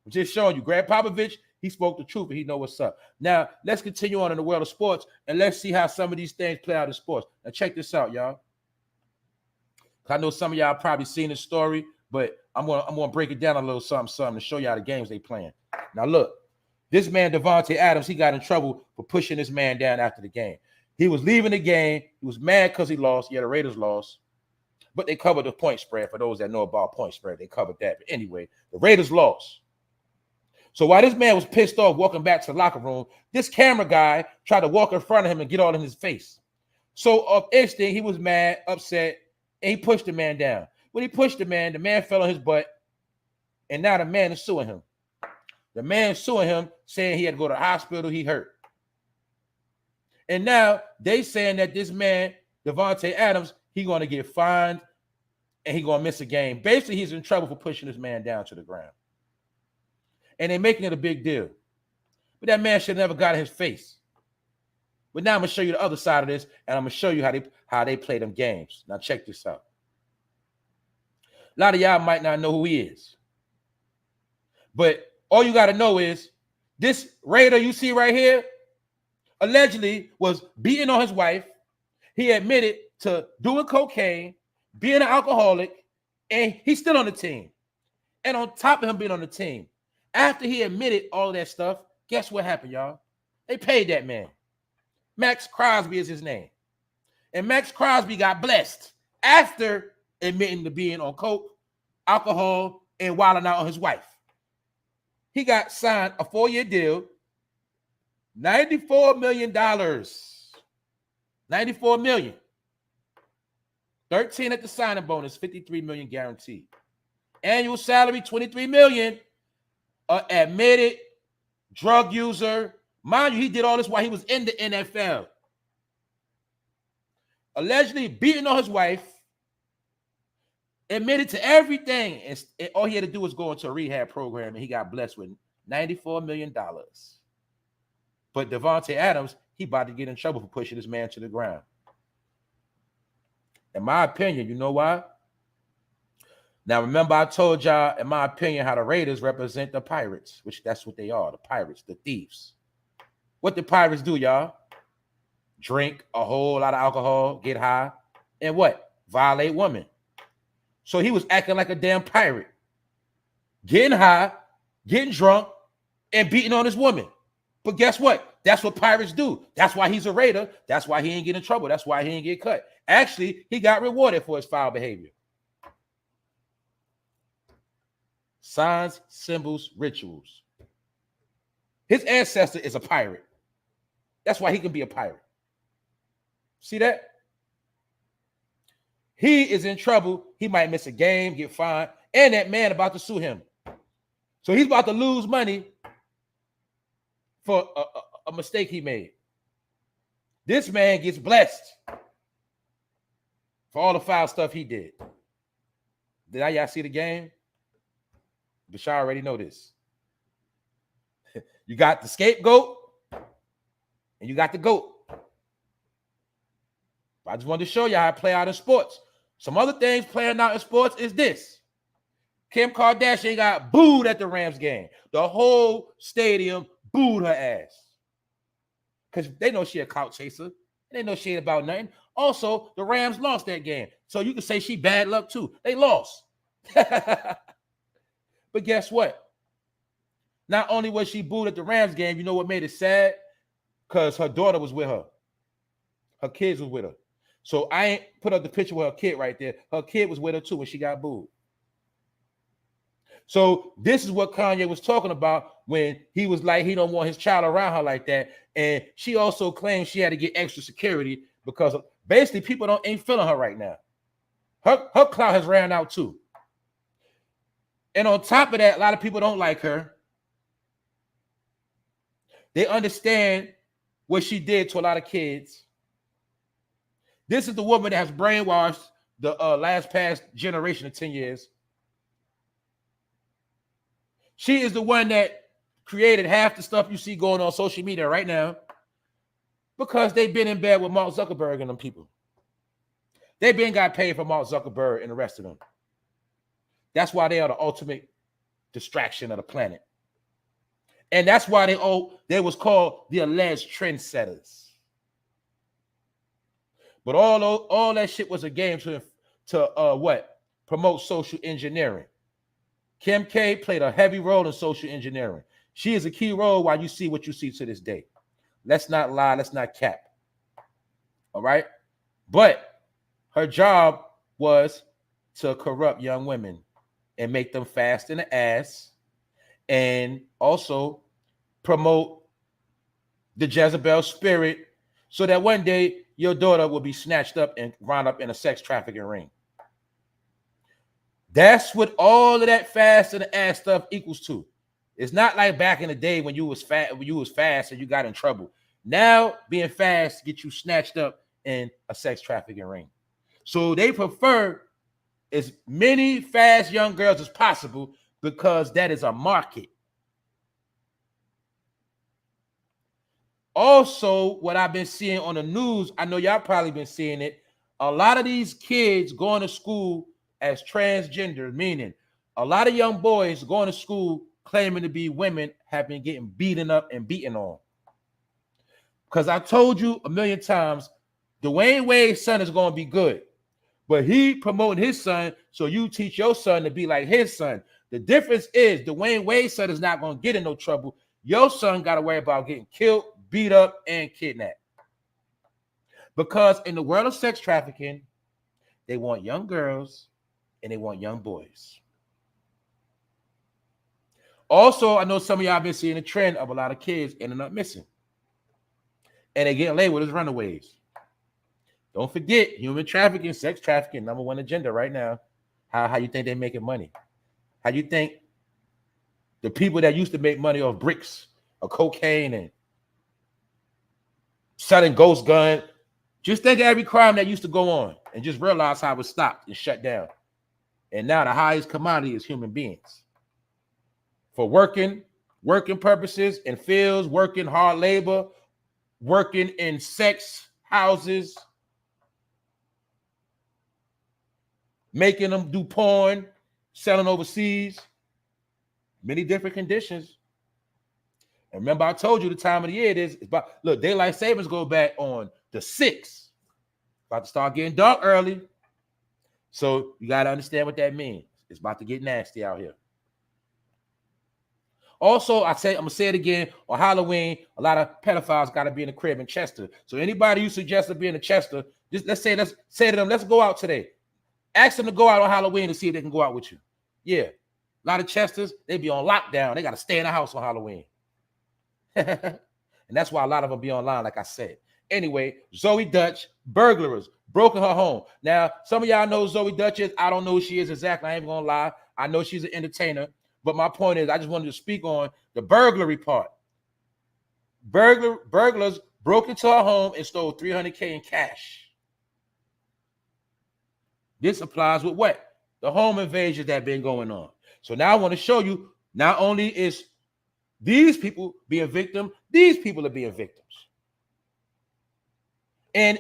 I'm just showing you. Greg Popovich, he spoke the truth and he know what's up. Now, let's continue on in the world of sports and let's see how some of these things play out in sports. Now, check this out, y'all. I know some of y'all probably seen this story, but I'm gonna break it down a little something to show y'all the games they playing. Now, look. This man, Davante Adams, he got in trouble for pushing this man down after the game. He was leaving the game. He was mad because he lost. Yeah, the Raiders lost. But they covered the point spread. For those that know about point spread, they covered that. But anyway, the Raiders lost. So while this man was pissed off walking back to the locker room, this camera guy tried to walk in front of him and get all in his face. So of instinct, he was mad, upset, and he pushed the man down. When he pushed the man fell on his butt, and now the man is suing him. The man suing him, saying he had to go to the hospital, he hurt. And now they saying that this man, Davante Adams, he going to get fined and he going to miss a game. Basically, he's in trouble for pushing this man down to the ground. And they're making it a big deal. But that man should have never got in his face. But now I'm going to show you the other side of this, and I'm going to show you how they play them games. Now check this out. A lot of y'all might not know who he is. But all you got to know is this Raider you see right here allegedly was beating on his wife. He admitted to doing cocaine, being an alcoholic, and he's still on the team. And on top of him being on the team, after he admitted all of that stuff, guess what happened, y'all? They paid that man. Max Crosby is his name. And Max Crosby got blessed after admitting to being on coke, alcohol, and wilding out on his wife. He got signed a 4-year deal, $94 million. $94 million. 13 at the signing bonus, $53 million guaranteed. Annual salary, $23 million. Admitted drug user. Mind you, he did all this while he was in the NFL. Allegedly beating on his wife. Admitted to everything, and all he had to do was go into a rehab program, and he got blessed with $94 million. But Davante Adams, he about to get in trouble for pushing this man to the ground. In my opinion, you know why? Now, remember I told y'all, in my opinion, how the Raiders represent the Pirates, which that's what they are, the Pirates, the thieves. What the Pirates do, y'all? Drink a whole lot of alcohol, get high, and what? Violate women. So he was acting like a damn pirate, getting high, getting drunk, and beating on his woman. But guess what? That's what pirates do. That's why he's a Raider. That's why he ain't get in trouble. That's why he ain't get cut. Actually, he got rewarded for his foul behavior. Signs, symbols, rituals. His ancestor is a pirate. That's why he can be a pirate. See that? He is in trouble. He might miss a game, get fined, and that man about to sue him. So he's about to lose money for a mistake he made. This man gets blessed for all the foul stuff he did. Did y'all see the game? But y'all already know this. You got the scapegoat and you got the GOAT. I just wanted to show you how it play out in sports. Some other things playing out in sports is this. Kim Kardashian got booed at the Rams game. The whole stadium booed her ass. Because they know she a clout chaser. They know she ain't about nothing. Also, the Rams lost that game. So you can say she bad luck too. They lost. But guess what? Not only was she booed at the Rams game, you know what made it sad? Because her daughter was with her. Her kids was with her. So I ain't put up the picture with her kid right there. Her kid was with her too when she got booed. So this is what Kanye was talking about when he was like, he don't want his child around her like that. And she also claimed she had to get extra security because basically people ain't feeling her right now. Her clout has ran out too. And on top of that, a lot of people don't like her. They understand what she did to a lot of kids. This is the woman that has brainwashed the past generation of 10 years. She is the one that created half the stuff you see going on social media right now because they've been in bed with Mark Zuckerberg and them people. They've been got paid for Mark Zuckerberg and the rest of them. That's why they are the ultimate distraction of the planet. And that's why they was called the alleged trendsetters. But all that shit was a game to what? Promote social engineering. Kim K played a heavy role in social engineering. She is a key role why you see what you see to this day. Let's not lie. Let's not cap. All right? But her job was to corrupt young women and make them fast in the ass and also promote the Jezebel spirit so that one day your daughter will be snatched up and wound up in a sex trafficking ring. That's what all of that fast in the ass stuff equals to. It's not like back in the day when you was fast and you got in trouble. Now being fast gets you snatched up in a sex trafficking ring. So they prefer as many fast young girls as possible because that is a market. Also, what I've been seeing on the news, I know y'all probably been seeing it. A lot of these kids going to school as transgender, meaning a lot of young boys going to school claiming to be women have been getting beaten up and beaten on. Because I told you a million times, Dwayne Wade's son is going to be good. But he promoting his son, so you teach your son to be like his son. The difference is Dwayne Wade's son is not going to get in no trouble. Your son got to worry about getting killed, beat up, and kidnapped. Because in the world of sex trafficking, they want young girls and they want young boys. Also, I know some of y'all been seeing a trend of a lot of kids ending up missing. And they get labeled as runaways. Don't forget, human trafficking, sex trafficking, #1 agenda right now. How you think they're making money? How you think the people that used to make money off bricks or cocaine and selling ghost gun, just think of every crime that used to go on and just realize how it was stopped and shut down. And now the highest commodity is human beings. For working purposes in fields, working hard labor, working in sex houses, making them do porn, selling overseas, many different conditions. And remember, I told you the time of the year it is. It's about, look, daylight savings go back on the 6th. About to start getting dark early. So you got to understand what that means. It's about to get nasty out here. Also, I'm going to say it again, on Halloween, a lot of pedophiles got to be in the crib in Chester. So anybody you suggest to be in the Chester, just let's say to them, let's go out today. Ask them to go out on Halloween to see if they can go out with you. Yeah. A lot of Chesters, they be on lockdown. They got to stay in the house on Halloween. And that's why a lot of them be online, like I said. Anyway, Zoe Dutch, burglars, broke in her home. Now, some of y'all know who Zoe Dutch is. I don't know who she is exactly. I ain't going to lie. I know she's an entertainer. But my point is, I just wanted to speak on the burglary part. Burglars broke into her home and stole $300K in cash. This applies with what? The home invasions that have been going on. So now I want to show you, not only is these people being victims, these people are being victims. And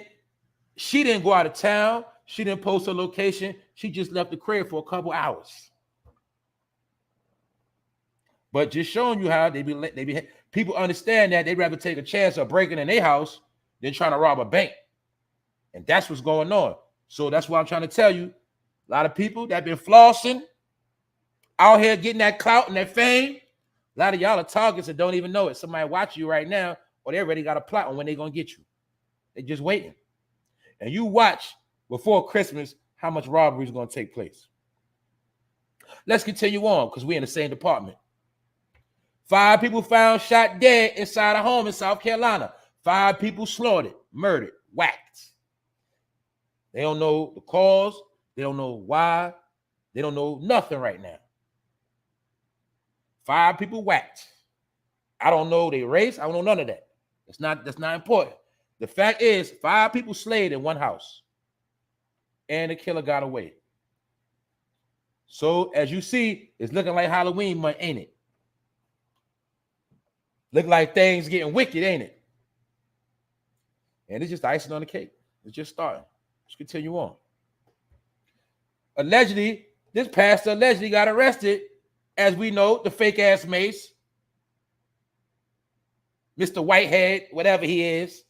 she didn't go out of town. She didn't post her location. She just left the crib for a couple hours. But just showing you how people understand that they'd rather take a chance of breaking in their house than trying to rob a bank. And that's what's going on. So that's what I'm trying to tell you. A lot of people that been flossing out here getting that clout and that fame. A lot of y'all are targets and don't even know it. Somebody watching you right now, or they already got a plot on when they're going to get you. They're just waiting. And you watch before Christmas how much robbery is going to take place. Let's continue on because we're in the same department. 5 people found shot dead inside a home in South Carolina. 5 people slaughtered, murdered, whacked. They don't know the cause. They don't know why. They don't know nothing right now. 5 people whacked. I don't know their race. I don't know none of that. That's not important. The fact is, 5 people slayed in one house. And the killer got away. So as you see, it's looking like Halloween month, ain't it? Look like things getting wicked, ain't it? And it's just icing on the cake. It's just starting. Let's continue on. Allegedly, this pastor allegedly got arrested. As we know, the fake ass Mace, Mr. Whitehead, whatever he is,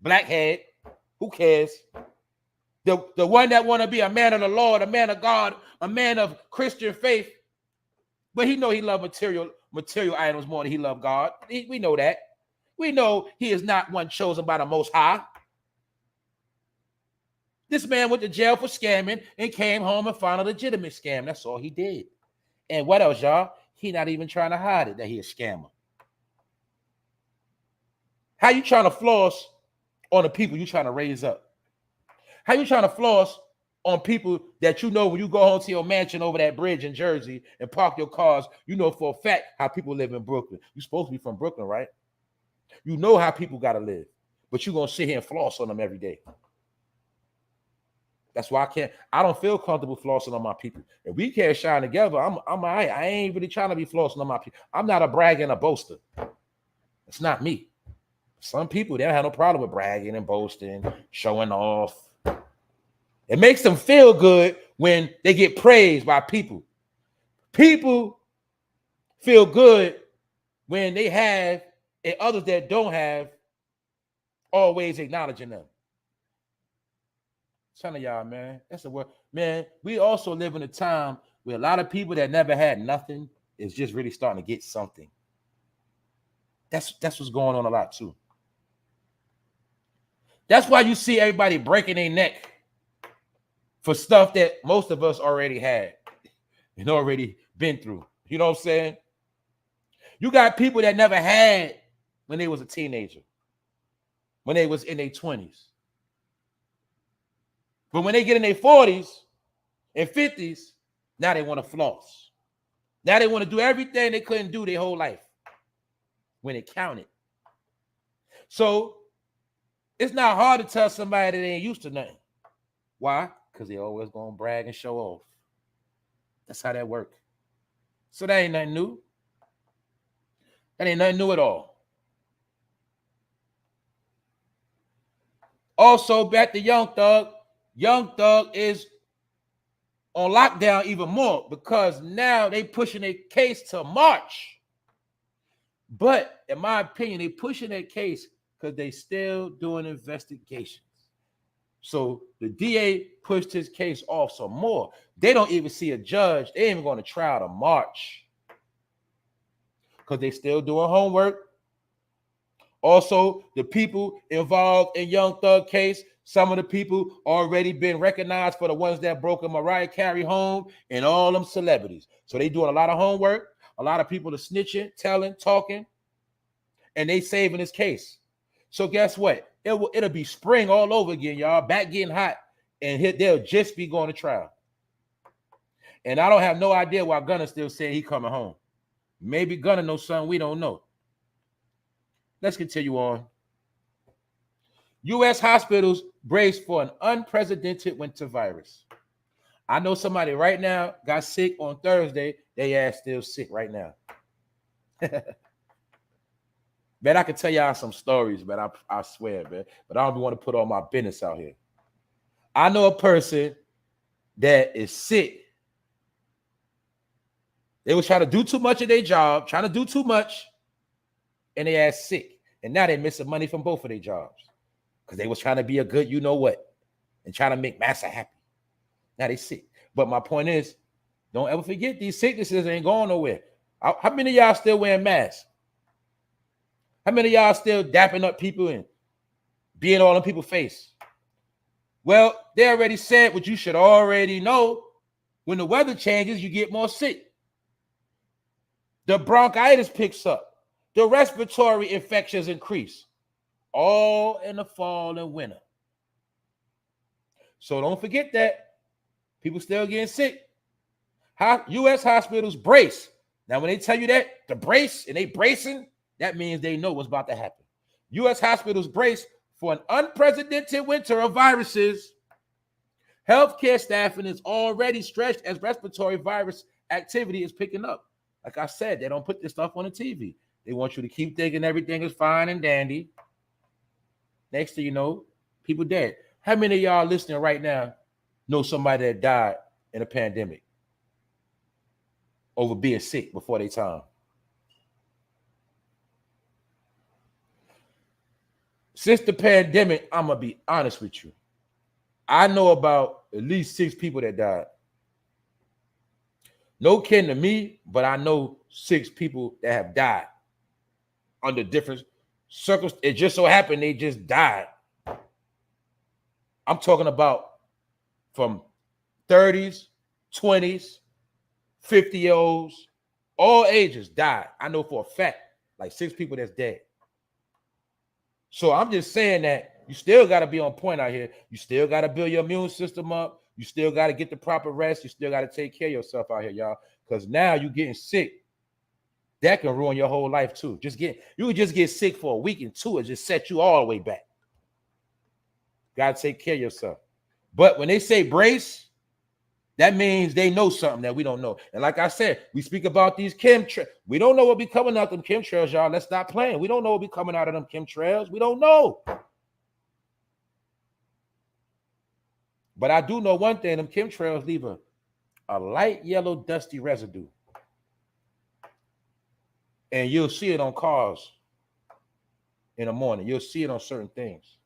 blackhead, who cares? The one that want to be a man of the Lord, a man of God, a man of Christian faith, but he know he love material items more than he love God. We know that. We know he is not one chosen by the Most High. This man went to jail for scamming and came home and found a legitimate scam. That's all he did. And what else, y'all? He not even trying to hide it that he a scammer. How you trying to floss on the people you trying to raise up? How you trying to floss on people that you know when you go home to your mansion over that bridge in Jersey and park your cars, you know for a fact how people live in Brooklyn. You're supposed to be from Brooklyn, right? You know how people got to live, but you're going to sit here and floss on them every day. That's why I don't feel comfortable flossing on my people. If we can't shine together, I'm all right. I ain't really trying to be flossing on my people. I'm not a bragger and a boaster. It's not me. Some people, they don't have no problem with bragging and boasting, showing off. It makes them feel good when they get praised by people. People feel good when they have, and others that don't have, always acknowledging them. Some of y'all, man, that's the word. Man, we also live in a time where a lot of people that never had nothing is just really starting to get something. That's what's going on a lot too. That's why you see everybody breaking their neck for stuff that most of us already had and already been through. You know what I'm saying? You got people that never had when they was a teenager, when they was in their 20s. But when they get in their 40s and 50s, now they want to floss. Now they want to do everything they couldn't do their whole life when it counted. So it's not hard to tell somebody that ain't used to nothing. Why? Because they always going to brag and show off. That's how that works. So that ain't nothing new. That ain't nothing new at all. Also, back to Young Thug. Young Thug is on lockdown even more because now they pushing their case to March. But in my opinion, they pushing their case because they still doing investigations. So the DA pushed his case off some more. They don't even see a judge. They ain't even going to trial to March because they still doing homework. Also, the people involved in Young Thug case, some of the people already been recognized for the ones that broke a Mariah Carey home and all them celebrities. So they doing a lot of homework. A lot of people are snitching, telling, talking, and they saving this case. So guess what? It'll be spring all over again, y'all. Back getting hot, and they'll just be going to trial. And I don't have no idea why Gunna still saying he coming home. Maybe Gunna knows something we don't know. Let's continue on. U.S. hospitals brace for an unprecedented winter virus. I know somebody right now got sick on Thursday. They ass still sick right now. Man, I can tell y'all some stories, man. I swear, man. But I don't want to put all my business out here. I know a person that is sick. They was trying to do too much of their job, trying to do too much, and they ass sick. And now they're missing money from both of their jobs because they was trying to be a good you-know-what and trying to make massa happy. Now they sick. But my point is, don't ever forget these sicknesses ain't going nowhere. How many of y'all still wearing masks? How many of y'all still dapping up people and being all in people's face? Well, they already said what you should already know. When the weather changes, you get more sick. The bronchitis picks up. The respiratory infections increase. All in the fall and winter. So don't forget that. People still getting sick. U.S. hospitals brace. Now, when they tell you that, the brace, and they bracing, that means they know what's about to happen. U.S. hospitals brace for an unprecedented winter of viruses. Healthcare staffing is already stretched as respiratory virus activity is picking up. Like I said, they don't put this stuff on the TV. They want you to keep thinking everything is fine and dandy. Next thing you know, people dead. How many of y'all listening right now know somebody that died in a pandemic over being sick before their time? Since the pandemic, I'm going to be honest with you. I know about at least 6 people that died. No kin to me, but I know 6 people that have died under different circumstances. It just so happened they just died. I'm talking about from 30s, 20s, 50-year-olds, all ages died. I know for a fact, like 6 people that's dead. So I'm just saying that you still got to be on point out here. You still got to build your immune system up. You still got to get the proper rest. You still got to take care of yourself out here, y'all. Because now you're getting sick. That can ruin your whole life too. You can just get sick for a week and 2 and just set you all the way back. Got to take care of yourself. But when they say brace, that means they know something that we don't know. And like I said, we speak about these chemtrails. We don't know what be coming out of them chemtrails, y'all. Let's stop playing. We don't know what be coming out of them chemtrails. We don't know. But I do know one thing. Them chemtrails leave a light yellow dusty residue. And you'll see it on cars in the morning. You'll see it on certain things.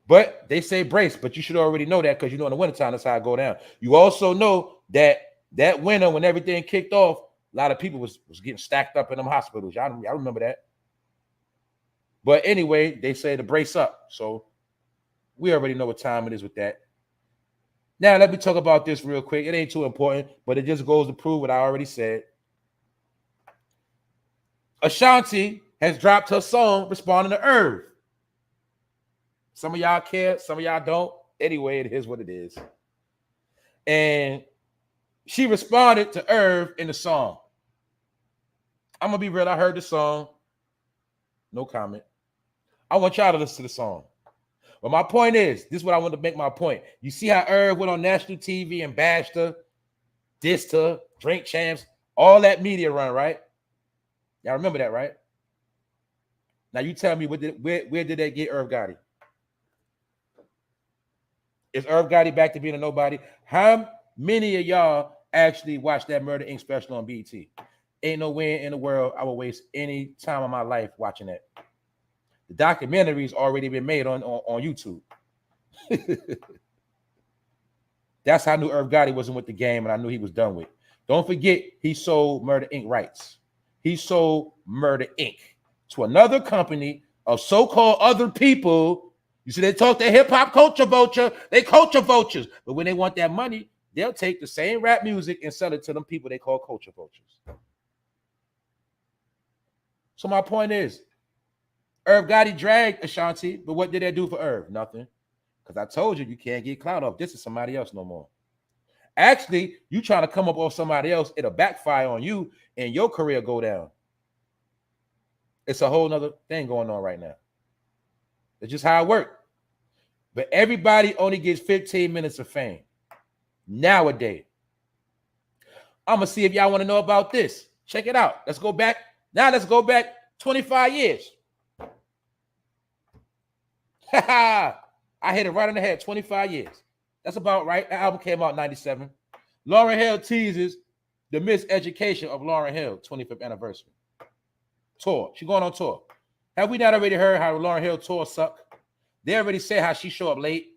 But they say brace, but you should already know that because you know in the wintertime, that's how it go down. You also know that winter when everything kicked off, a lot of people was getting stacked up in them hospitals. Y'all remember that. But anyway, they say to brace up. So we already know what time it is with that. Now, let me talk about this real quick. It ain't too important, but it just goes to prove what I already said. Ashanti has dropped her song responding to Irv. Some of y'all care, some of y'all don't. Anyway, it is what it is. And she responded to Irv in the song. I'm going to be real. I heard the song. No comment. I want y'all to listen to the song. But my point is, this is what I want to make my point. You see how Irv went on national TV and bashed her, dissed her, Drink Champs, all that media run, right? Y'all remember that, right? Now you tell me where did they get Irv Gotti? Is Irv Gotti back to being a nobody? How many of y'all actually watched that Murder Inc. special on BET? Ain't no way in the world I would waste any time of my life watching that. The documentary's already been made on YouTube. That's how I knew Irv Gotti wasn't with the game, and I knew he was done with. Don't forget, he sold Murder Inc. rights. He sold Murder Inc. to another company of so-called other people. You see, they talk that hip-hop culture vulture. They culture vultures. But when they want that money, they'll take the same rap music and sell it to them people they call culture vultures. So my point is, Irv Gotti dragged Ashanti, but what did they do for Irv? Nothing. Because I told you can't get clout off. This is somebody else no more. Actually, you trying to come up off somebody else, it'll backfire on you and your career go down. It's a whole nother thing going on right now. It's just how it works. But everybody only gets 15 minutes of fame nowadays. I'm going to see if y'all want to know about this. Check it out. Let's go back. Now let's go back 25 years. I hit it right on the head, 25 years. That's about right. That album came out in 97. Lauryn Hill teases the miseducation of Lauryn Hill 25th anniversary. Tour. She going on tour. Have we not already heard how Lauryn Hill tour suck? They already said how she show up late.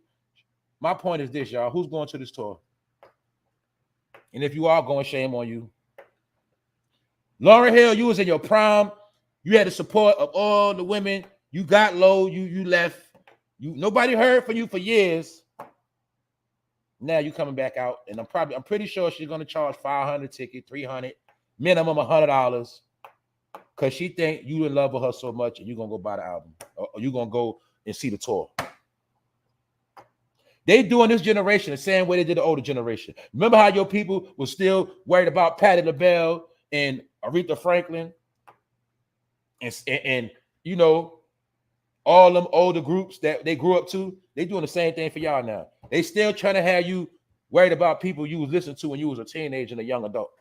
My point is this, y'all. Who's going to this tour? And if you are going, shame on you. Lauryn Hill, you was in your prime. You had the support of all the women. You got low. You left. Nobody heard from you for years. Now you coming back out, and I'm pretty sure she's gonna charge $500 ticket, $300, minimum $100, because she think you in love with her so much, and you're gonna go buy the album, or you're gonna go and see the tour. They doing this generation the same way they did the older generation. Remember how your people were still worried about Patti LaBelle and Aretha Franklin, and you know, all them older groups that they grew up to? They doing the same thing for y'all now. They still trying to have you worried about people you was listening to when you was a teenager and a young adult.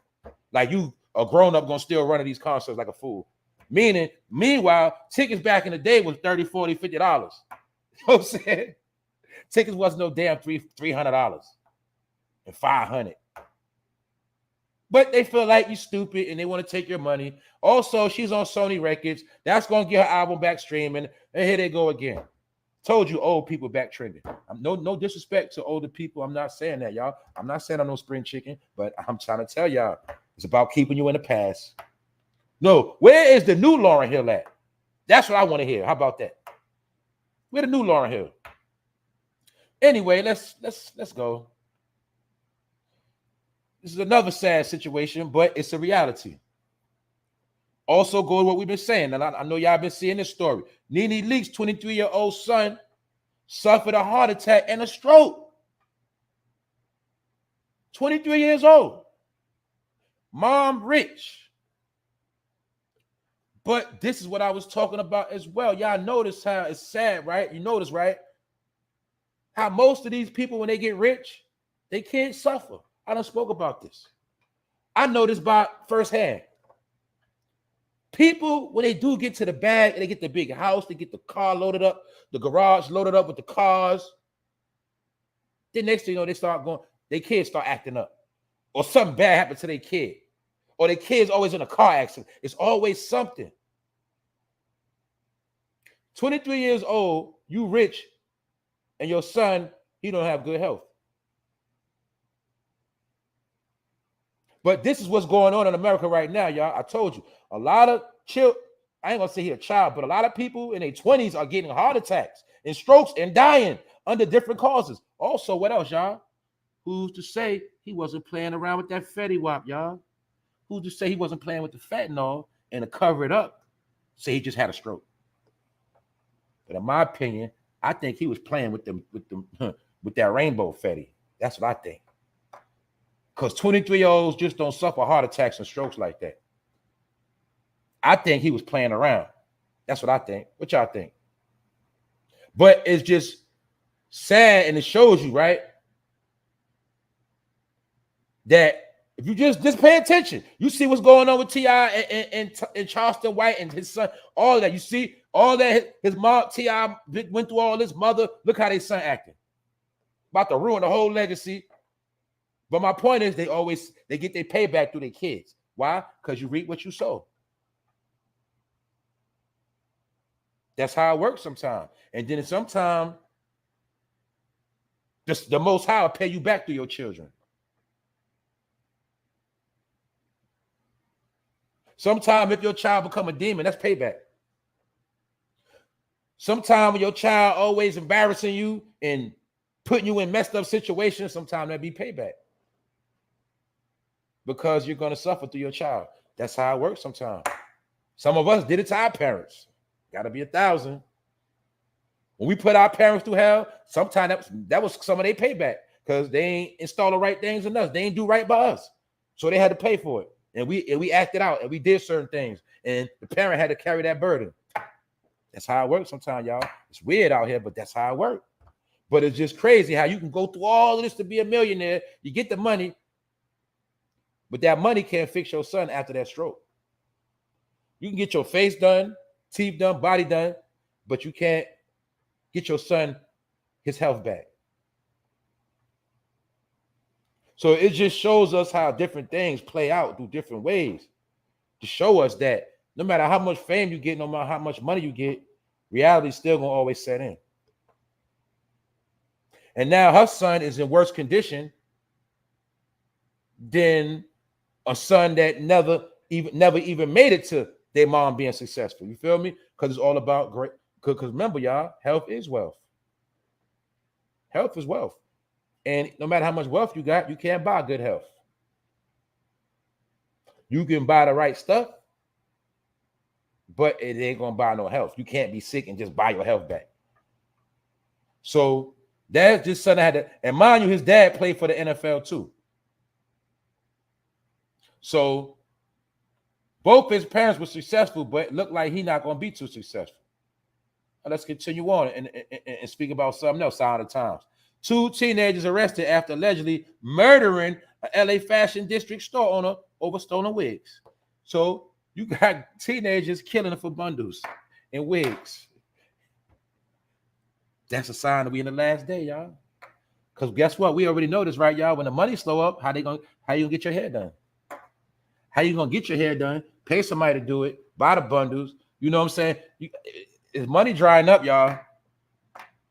Like you a grown-up gonna still run to these concerts like a fool. Meanwhile, tickets back in the day was $30, $40, $50. You know what I'm saying? Tickets wasn't no damn $300 and $500. But they feel like you stupid and they want to take your money. Also, she's on Sony Records. That's gonna get her album back streaming. And here they go again. Told you old people back trending. No disrespect to older people. I'm not saying that, y'all. I'm not saying I'm no spring chicken, but I'm trying to tell y'all it's about keeping you in the past. No, where is the new Lauryn Hill at? That's what I want to hear. How about that? Where the new Lauryn Hill? Anyway, let's go. This is another sad situation, but it's a reality. Also, go to what we've been saying. And I know y'all been seeing this story. Nene Leakes' 23-year-old son suffered a heart attack and a stroke. 23 years old. Mom rich. But this is what I was talking about as well. Y'all notice how it's sad, right? You notice, right? How most of these people, when they get rich, they can't suffer. I done spoke about this. I know this by firsthand. People, when they do get to the bag and they get the big house, they get the car loaded up, the garage loaded up with the cars. Then next thing you know, their kids start acting up. Or something bad happened to their kid. Or their kid's always in a car accident. It's always something. 23 years old, you rich, and your son, he don't have good health. But this is what's going on in America right now, y'all. I told you, a lot of I ain't gonna say he a child, but a lot of people in their 20s are getting heart attacks and strokes and dying under different causes. Also, what else, y'all? Who's to say he wasn't playing around with that Fetty Wap, y'all? Who's to say he wasn't playing with the fentanyl and to cover it up, say he just had a stroke? But in my opinion, I think he was playing with that rainbow Fetty. That's what I think. Because 23-year-olds just don't suffer heart attacks and strokes like that. I think he was playing around. That's what I think. What y'all think? But it's just sad, and it shows you, right, that if you just pay attention, you see what's going on with T.I. and Charleston White and his son, all of that. You see all that his mom, T.I. went through all this. Mother, look how their son acting. About to ruin the whole legacy. But my point is, they get their payback through their kids. Why? Because you reap what you sow. That's how it works sometimes. And then sometimes the Most High will pay you back through your children. Sometimes if your child become a demon, that's payback. Sometimes when your child always embarrassing you and putting you in messed up situations, sometimes that be payback. Because you're going to suffer through your child. That's how it works sometimes. Some of us did it to our parents. Got to be 1,000. When we put our parents through hell, sometimes that was some of their payback because they ain't install the right things in us. They ain't do right by us. So they had to pay for it. And we acted out and we did certain things. And the parent had to carry that burden. That's how it works sometimes, y'all. It's weird out here, but that's how it works. But it's just crazy how you can go through all of this to be a millionaire. You get the money, but that money can't fix your son after that stroke. You can get your face done, teeth done, body done, but you can't get your son his health back. So it just shows us how different things play out through different ways to show us that no matter how much fame you get, no matter how much money you get, reality is still going to always set in. And now her son is in worse condition than a son that never even made it to their mom being successful. You feel me? Because it's all about great. Because remember, y'all, health is wealth. Health is wealth. And no matter how much wealth you got, you can't buy good health. You can buy the right stuff, but it ain't gonna buy no health. You can't be sick and just buy your health back. So that's just something I had to, and mind you, his dad played for the NFL too. So both his parents were successful, but it looked like he's not gonna be too successful. Now let's continue on and speak about something else. Sign of the times. 2 teenagers arrested after allegedly murdering a LA fashion district store owner over stolen wigs. So you got teenagers killing for bundles and wigs. That's a sign that we in the last day, y'all. Because guess what? We already know this, right, y'all? When the money slow up, how you gonna get your hair done? How you gonna get your hair done? Pay somebody to do it, buy the bundles. You know what I'm saying? Is money drying up, y'all?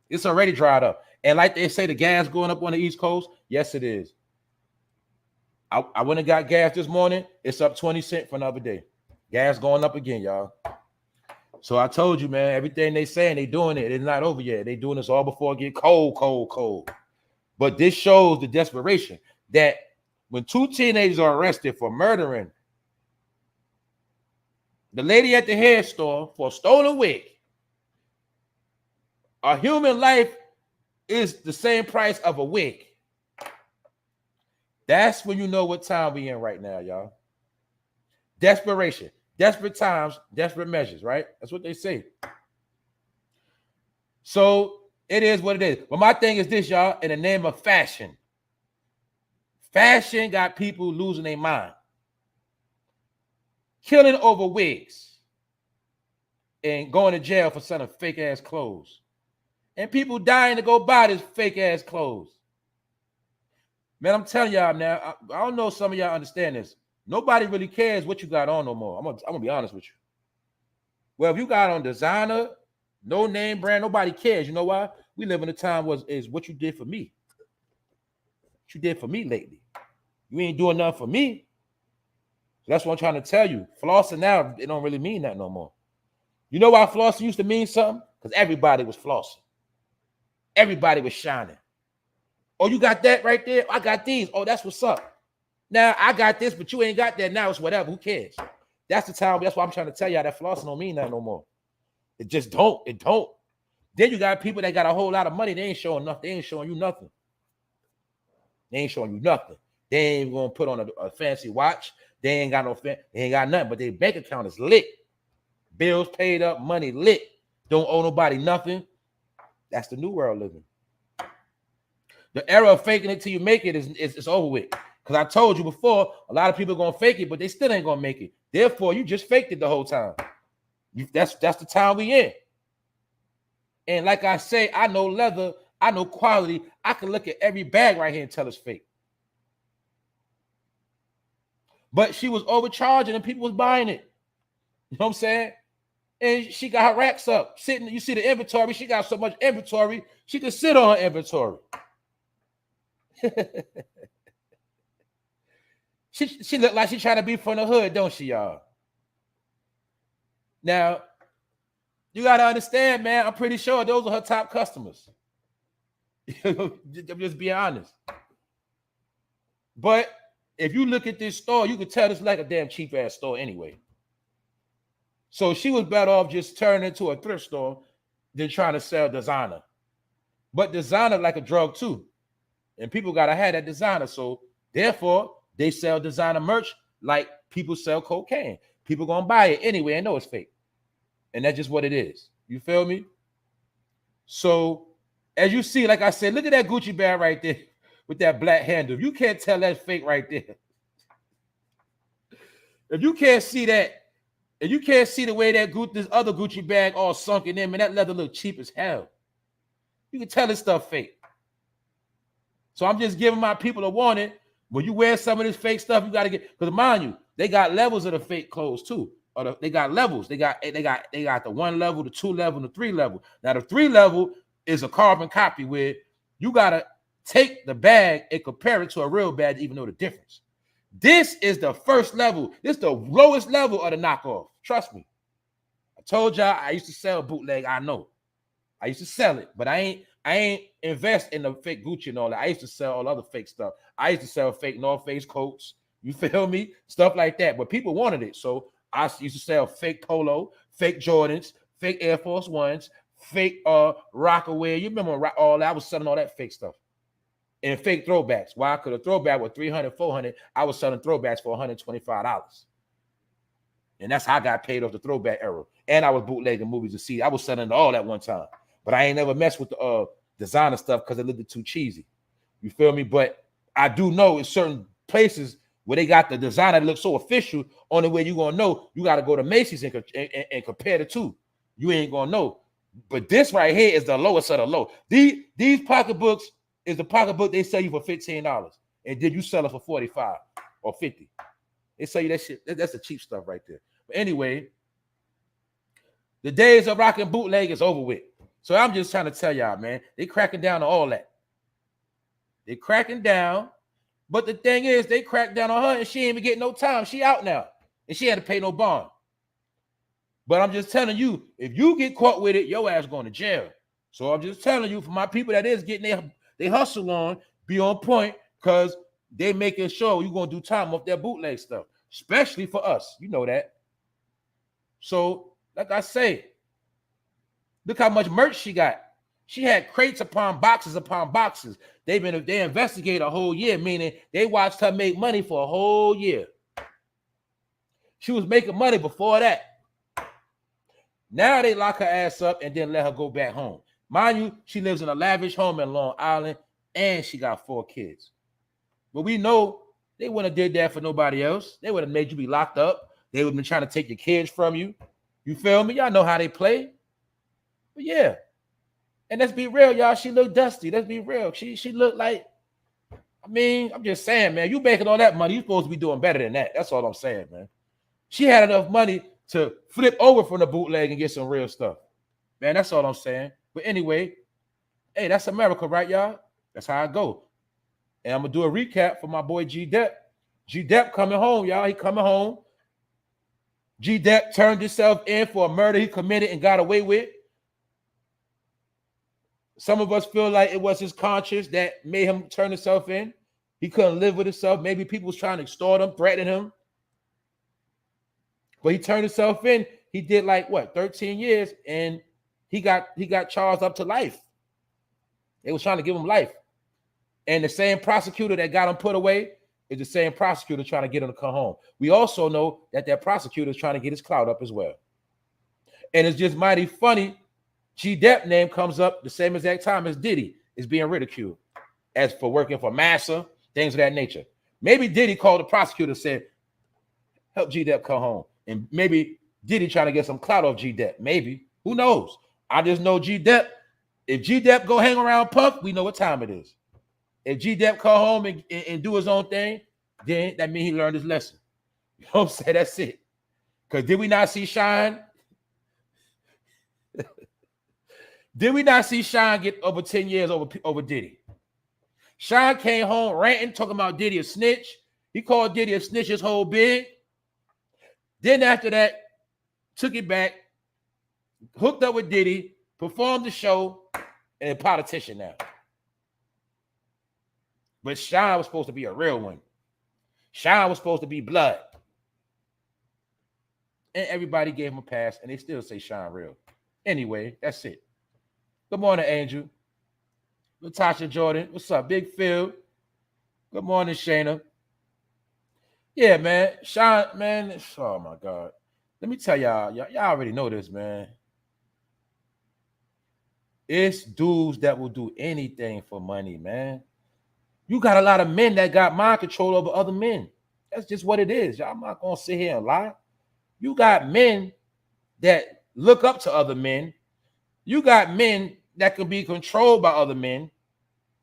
It's already dried up. And like they say, the gas going up on the East Coast. Yes, it is. I went and got gas this morning. It's up 20 cents for another day. Gas going up again, y'all. So I told you, man, everything they saying, they doing it. It's not over yet. They doing this all before it get cold, cold, cold. But this shows the desperation that when two teenagers are arrested for murdering the lady at the hair store for a stolen wig, a human life is the same price of a wig. That's when you know what time we in right now, y'all. Desperation. Desperate times, desperate measures, right? That's what they say. So it is what it is. But my thing is this, y'all, in the name of fashion. Fashion got people losing their mind. Killing over wigs. And going to jail for selling fake ass clothes. And people dying to go buy this fake ass clothes. Man, I'm telling y'all now, I don't know if some of y'all understand this. Nobody really cares what you got on no more. I'm gonna be honest with you. Well, if you got on designer, no name brand, nobody cares. You know why? We live in a time is what you did for me. What you did for me lately. You ain't doing nothing for me. So that's what I'm trying to tell you. Flossing now, it don't really mean that no more. You know why flossing used to mean something? Because everybody was flossing. Everybody was shining. Oh, you got that right there? I got these. Oh, that's what's up. Now, I got this, but you ain't got that. Now it's whatever. Who cares? That's the time. That's why I'm trying to tell y'all that flossing don't mean that no more. It just don't. It don't. Then you got people that got a whole lot of money. They ain't showing nothing. They ain't showing you nothing. They ain't showing you nothing. They ain't going to put on a fancy watch. They ain't got no they ain't got nothing, but their bank account is lit. Bills paid up, money lit. Don't owe nobody nothing. That's the new world living. The era of faking it till you make it is over with. Because I told you before, a lot of people are going to fake it, but they still ain't going to make it. Therefore, you just faked it the whole time. That's the time we in. And like I say, I know leather, I know quality. I can look at every bag right here and tell it's fake. But she was overcharging and people was buying it. You know what I'm saying? And she got her racks up. Sitting, you see the inventory. She got so much inventory, she could sit on her inventory. She looked like she trying to be from the hood, don't she, y'all? Now, you got to understand, man, I'm pretty sure those are her top customers. I'm just being honest. But if you look at this store, you can tell it's like a damn cheap-ass store anyway. So she was better off just turning into a thrift store than trying to sell designer. But designer like a drug too. And people got to have that designer. So therefore, they sell designer merch like people sell cocaine. People going to buy it anyway and know it's fake. And that's just what it is. You feel me? So as you see, like I said, look at that Gucci bag right there with that black handle. You can't tell that's fake right there. If you can't see that, and you can't see the way that this other Gucci bag all sunken in, man, that leather look cheap as hell. You can tell this stuff fake. So I'm just giving my people a warning. When you wear some of this fake stuff, you got to get, because mind you, they got levels of the fake clothes too. Or they got levels. They got the 1 level, the 2 level, and the 3 level. Now the 3 level is a carbon copy where you gotta take the bag and compare it to a real bag to even know the difference. This is the first level. This is the lowest level of the knockoff. Trust me. I told y'all I used to sell bootleg. I know. I used to sell it, but I ain't invest in the fake Gucci and all that. I used to sell all other fake stuff. I used to sell fake North Face coats. You feel me? Stuff like that. But people wanted it. So I used to sell fake Polo, fake Jordans, fake Air Force Ones, fake Rockaway. You remember all that? I was selling all that fake stuff. And fake throwbacks. Why? Because a throwback was $300, $400. I was selling throwbacks for $125. And that's how I got paid off the throwback era. And I was bootlegging movies to see. I was selling all at one time. But I ain't never messed with the designer stuff because it looked too cheesy. You feel me? But I do know in certain places where they got the design that looks so official. Only way you gonna know, you got to go to Macy's and compare the two. You ain't gonna know. But this right here is the lowest of the low. These pocketbooks is the pocketbook they sell you for $15, and then you sell it for 45 or 50. They sell you that shit. That's the cheap stuff right there. But anyway, the days of rocking bootleg is over with. So I'm just trying to tell y'all, man, they cracking down on all that. They cracking down, but the thing is, they cracked down on her, and she ain't even getting no time. She out now, and she had to pay no bond. But I'm just telling you, if you get caught with it, your ass going to jail. So I'm just telling you, for my people that is getting they hustle on, be on point, because they making sure you're going to do time off their bootleg stuff, especially for us. You know that. So, like I say, look how much merch she got. She had crates upon boxes upon boxes. They investigate a whole year, meaning they watched her make money for a whole year. She was making money before that. Now they lock her ass up and then let her go back home. Mind you, she lives in a lavish home in Long Island, and she got 4 kids. But we know they wouldn't have did that for nobody else. They would have made you be locked up. They would have been trying to take your kids from you. You feel me? Y'all know how they play. But yeah. And let's be real, y'all. She looked dusty. Let's be real. She looked like, I mean, I'm just saying, man, you making all that money, you're supposed to be doing better than that. That's all I'm saying, man. She had enough money to flip over from the bootleg and get some real stuff. Man, that's all I'm saying. But anyway, hey, that's America, right, y'all? That's how I go. And I'm going to do a recap for my boy G-DEP. G-DEP coming home, y'all. He coming home. G-DEP turned himself in for a murder he committed and got away with. Some of us feel like it was his conscience that made him turn himself in. He couldn't live with himself. Maybe people was trying to extort him, threaten him. But he turned himself in. He did like what, 13 years, and he got charged up to life. They was trying to give him life. And the same prosecutor that got him put away is the same prosecutor trying to get him to come home. We also know that prosecutor is trying to get his clout up as well. And it's just mighty funny. G-DEP name comes up the same exact time as Diddy is being ridiculed as for working for Massa, things of that nature. Maybe Diddy called the prosecutor and said, help G-DEP come home. And maybe Diddy trying to get some clout off G-DEP. Maybe. Who knows? I just know G-DEP. If G-DEP go hang around Puff, we know what time it is. If G-DEP come home and do his own thing, then that means he learned his lesson. You know what I'm saying? That's it. Because did we not see Shine? Did we not see Shine get over 10 years over Diddy? Shine came home ranting, talking about Diddy a snitch. He called Diddy a snitch his whole big. Then after that, took it back, hooked up with Diddy, performed the show, and a politician now. But Shine was supposed to be a real one. Shine was supposed to be blood. And everybody gave him a pass, and they still say Shine real. Anyway, that's it. Good morning, Angel. Latasha Jordan. What's up, Big Phil? Good morning, Shayna. Yeah, man. Shine, man. Oh, my God. Let me tell y'all already know this, man. It's dudes that will do anything for money, man. You got a lot of men that got mind control over other men. That's just what it is. Y'all, I'm not going to sit here and lie. You got men that look up to other men. You got men that can be controlled by other men.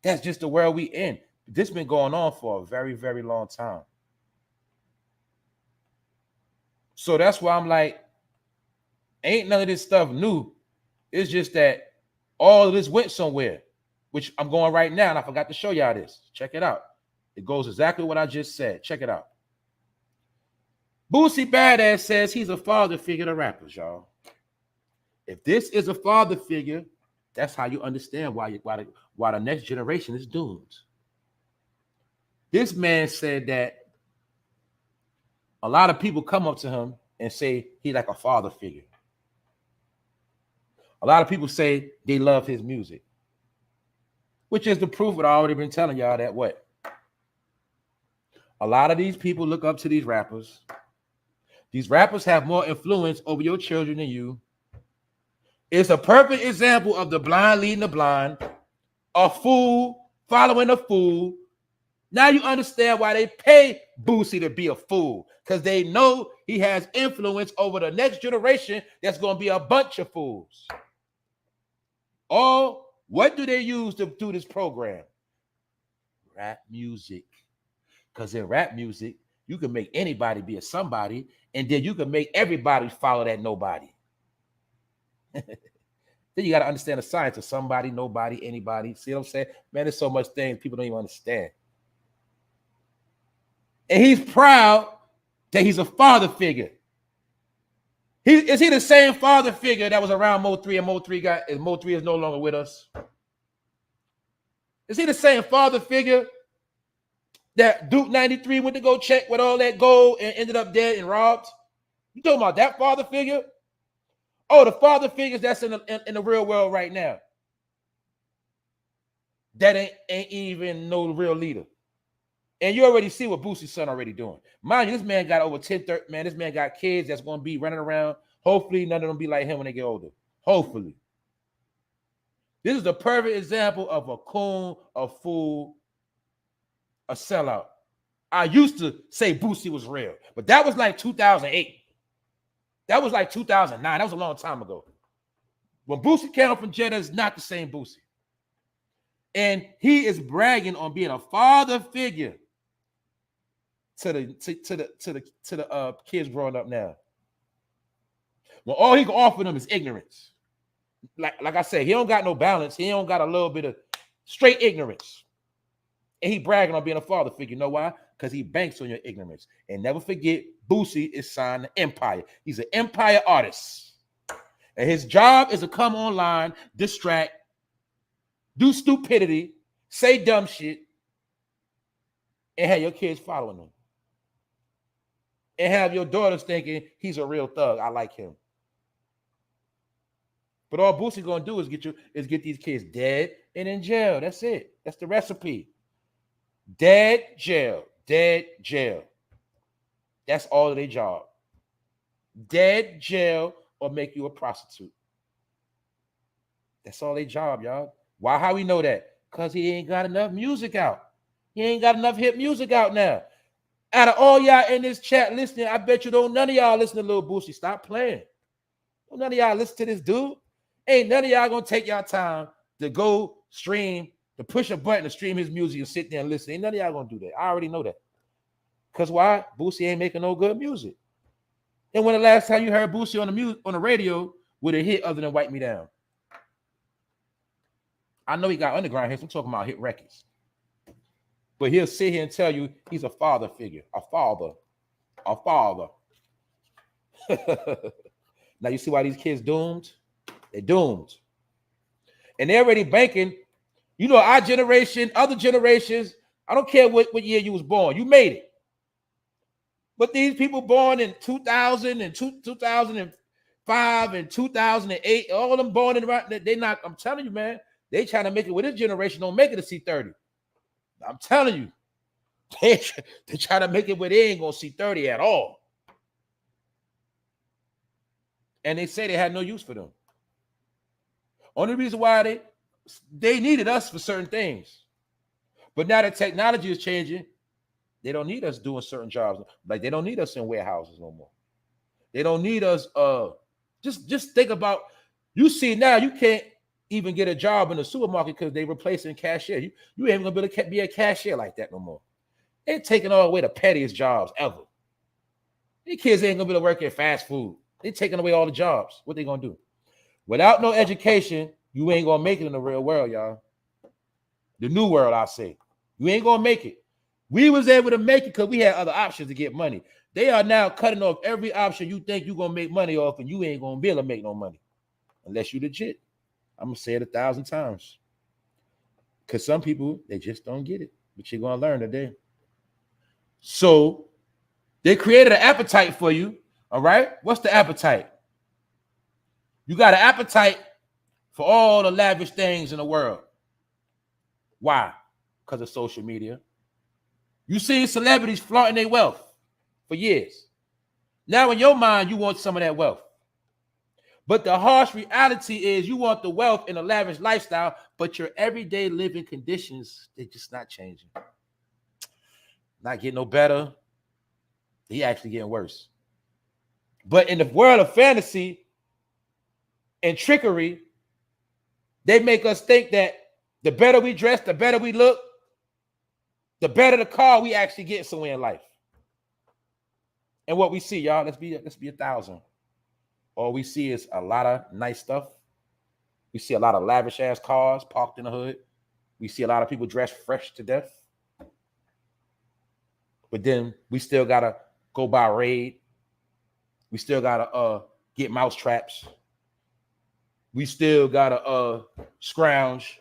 That's just the world we in. This been going on for a very, very long time. So that's why I'm like, ain't none of this stuff new. It's just that all of this went somewhere, which I'm going right now, and I forgot to show y'all this. Check it out. It goes exactly what I just said. Check it out. Boosie Badass says he's a father figure to rappers, y'all. If this is a father figure, that's how you understand why the next generation is doomed. This man said that a lot of people come up to him and say he's like a father figure. A lot of people say they love his music, which is the proof that I already been telling y'all that what? A lot of these people look up to these rappers. These rappers have more influence over your children than you. It's a perfect example of the blind leading the blind, a fool following a fool, Now you understand why they pay Boosie to be a fool, because they know he has influence over the next generation that's going to be a bunch of fools. Oh, what do they use to do this program? Rap music. Because in rap music, you can make anybody be a somebody, and then you can make everybody follow that nobody. Then you got to understand the science of somebody, nobody, anybody. See what I'm saying? Man, there's so much things people don't even understand. And he's proud that he's a father figure. Is he the same father figure that was around Mo 3 and Mo 3 Mo 3 is no longer with us? Is he the same father figure that Duke 93 went to go check with all that gold and ended up dead and robbed? You talking about that father figure? Oh, the father figures that's in the real world right now. That ain't even no real leader. And you already see what Boosie's son already doing. Mind you, this man got over 10, 30, man, this man got kids that's going to be running around. Hopefully, none of them be like him when they get older. Hopefully. This is the perfect example of a coon, a fool, a sellout. I used to say Boosie was real, but that was like 2008. That was like 2009. That was a long time ago. When Boosie came from Jeddah, it's not the same Boosie. And he is bragging on being a father figure to the kids growing up now. Well, all he can offer them is ignorance. Like I said, he don't got no balance. He don't got a little bit of straight ignorance. And he bragging on being a father figure. You know why? Because he banks on your ignorance. And never forget, Boosie is signed to Empire. He's an Empire artist. And his job is to come online, distract, do stupidity, say dumb shit, and have your kids following him. And have your daughters thinking he's a real thug. I like him. But all Boosie gonna do is get these kids dead and in jail. That's it. That's the recipe. Dead, jail. Dead, jail. That's all of their job. Dead, jail, or make you a prostitute. That's all their job, y'all. Why? How we know that? Because he ain't got enough music out. He ain't got enough hip music out now. Out of all y'all in this chat listening, I bet you don't none of y'all listen to Lil Boosie. Stop playing. Don't none of y'all listen to this dude. Ain't none of y'all gonna take y'all time to go stream, to push a button to stream his music and sit there and listen. Ain't none of y'all gonna do that. I already know that. Because why? Boosie ain't making no good music. And when the last time you heard Boosie on the radio with a hit other than Wipe Me Down? I know he got underground hits. I'm talking about hit records. But he'll sit here and tell you he's a father figure, a father. Now you see why these kids doomed? They're doomed. And they're already banking. You know, our generation, other generations, I don't care what year you was born. You made it. But these people born in 2000 and 2005 and 2008, all of them born in around, they not, I'm telling you, man, they trying to make it with this generation, don't make it to see 30. I'm telling you, they try to make it where they ain't gonna see 30 at all. And they say they had no use for them. Only reason why they needed us for certain things. But now that technology is changing, they don't need us doing certain jobs. Like they don't need us in warehouses no more. They don't need us. Just think about, you see now you can't even get a job in the supermarket because they replacing cashier. You ain't gonna be able to be a cashier like that no more. They're taking all away the pettiest jobs ever. These kids ain't gonna be able to work in fast food. They're taking away all the jobs. What they gonna do? Without no education, you ain't gonna make it in the real world, y'all. The new world, I say. You ain't gonna make it. We was able to make it because we had other options to get money. They are now cutting off every option you think you're gonna make money off, and you ain't gonna be able to make no money unless you legit. I'm gonna say it 1,000 times. Because some people, they just don't get it. But you're gonna learn today. So they created an appetite for you. All right. What's the appetite? You got an appetite for all the lavish things in the world. Why? Because of social media. You seen celebrities flaunting their wealth for years. Now in your mind, you want some of that wealth. But the harsh reality is you want the wealth and a lavish lifestyle, but your everyday living conditions, they're just not changing. Not getting no better. He actually getting worse. But in the world of fantasy and trickery, they make us think that the better we dress, the better we look, the better the car we actually get somewhere in life. And what we see, y'all, let's be 1,000. All we see is a lot of nice stuff. We see a lot of lavish ass cars parked in the hood. We see a lot of people dressed fresh to death. But then we still gotta go buy Raid. We still gotta get mouse traps. We still gotta scrounge,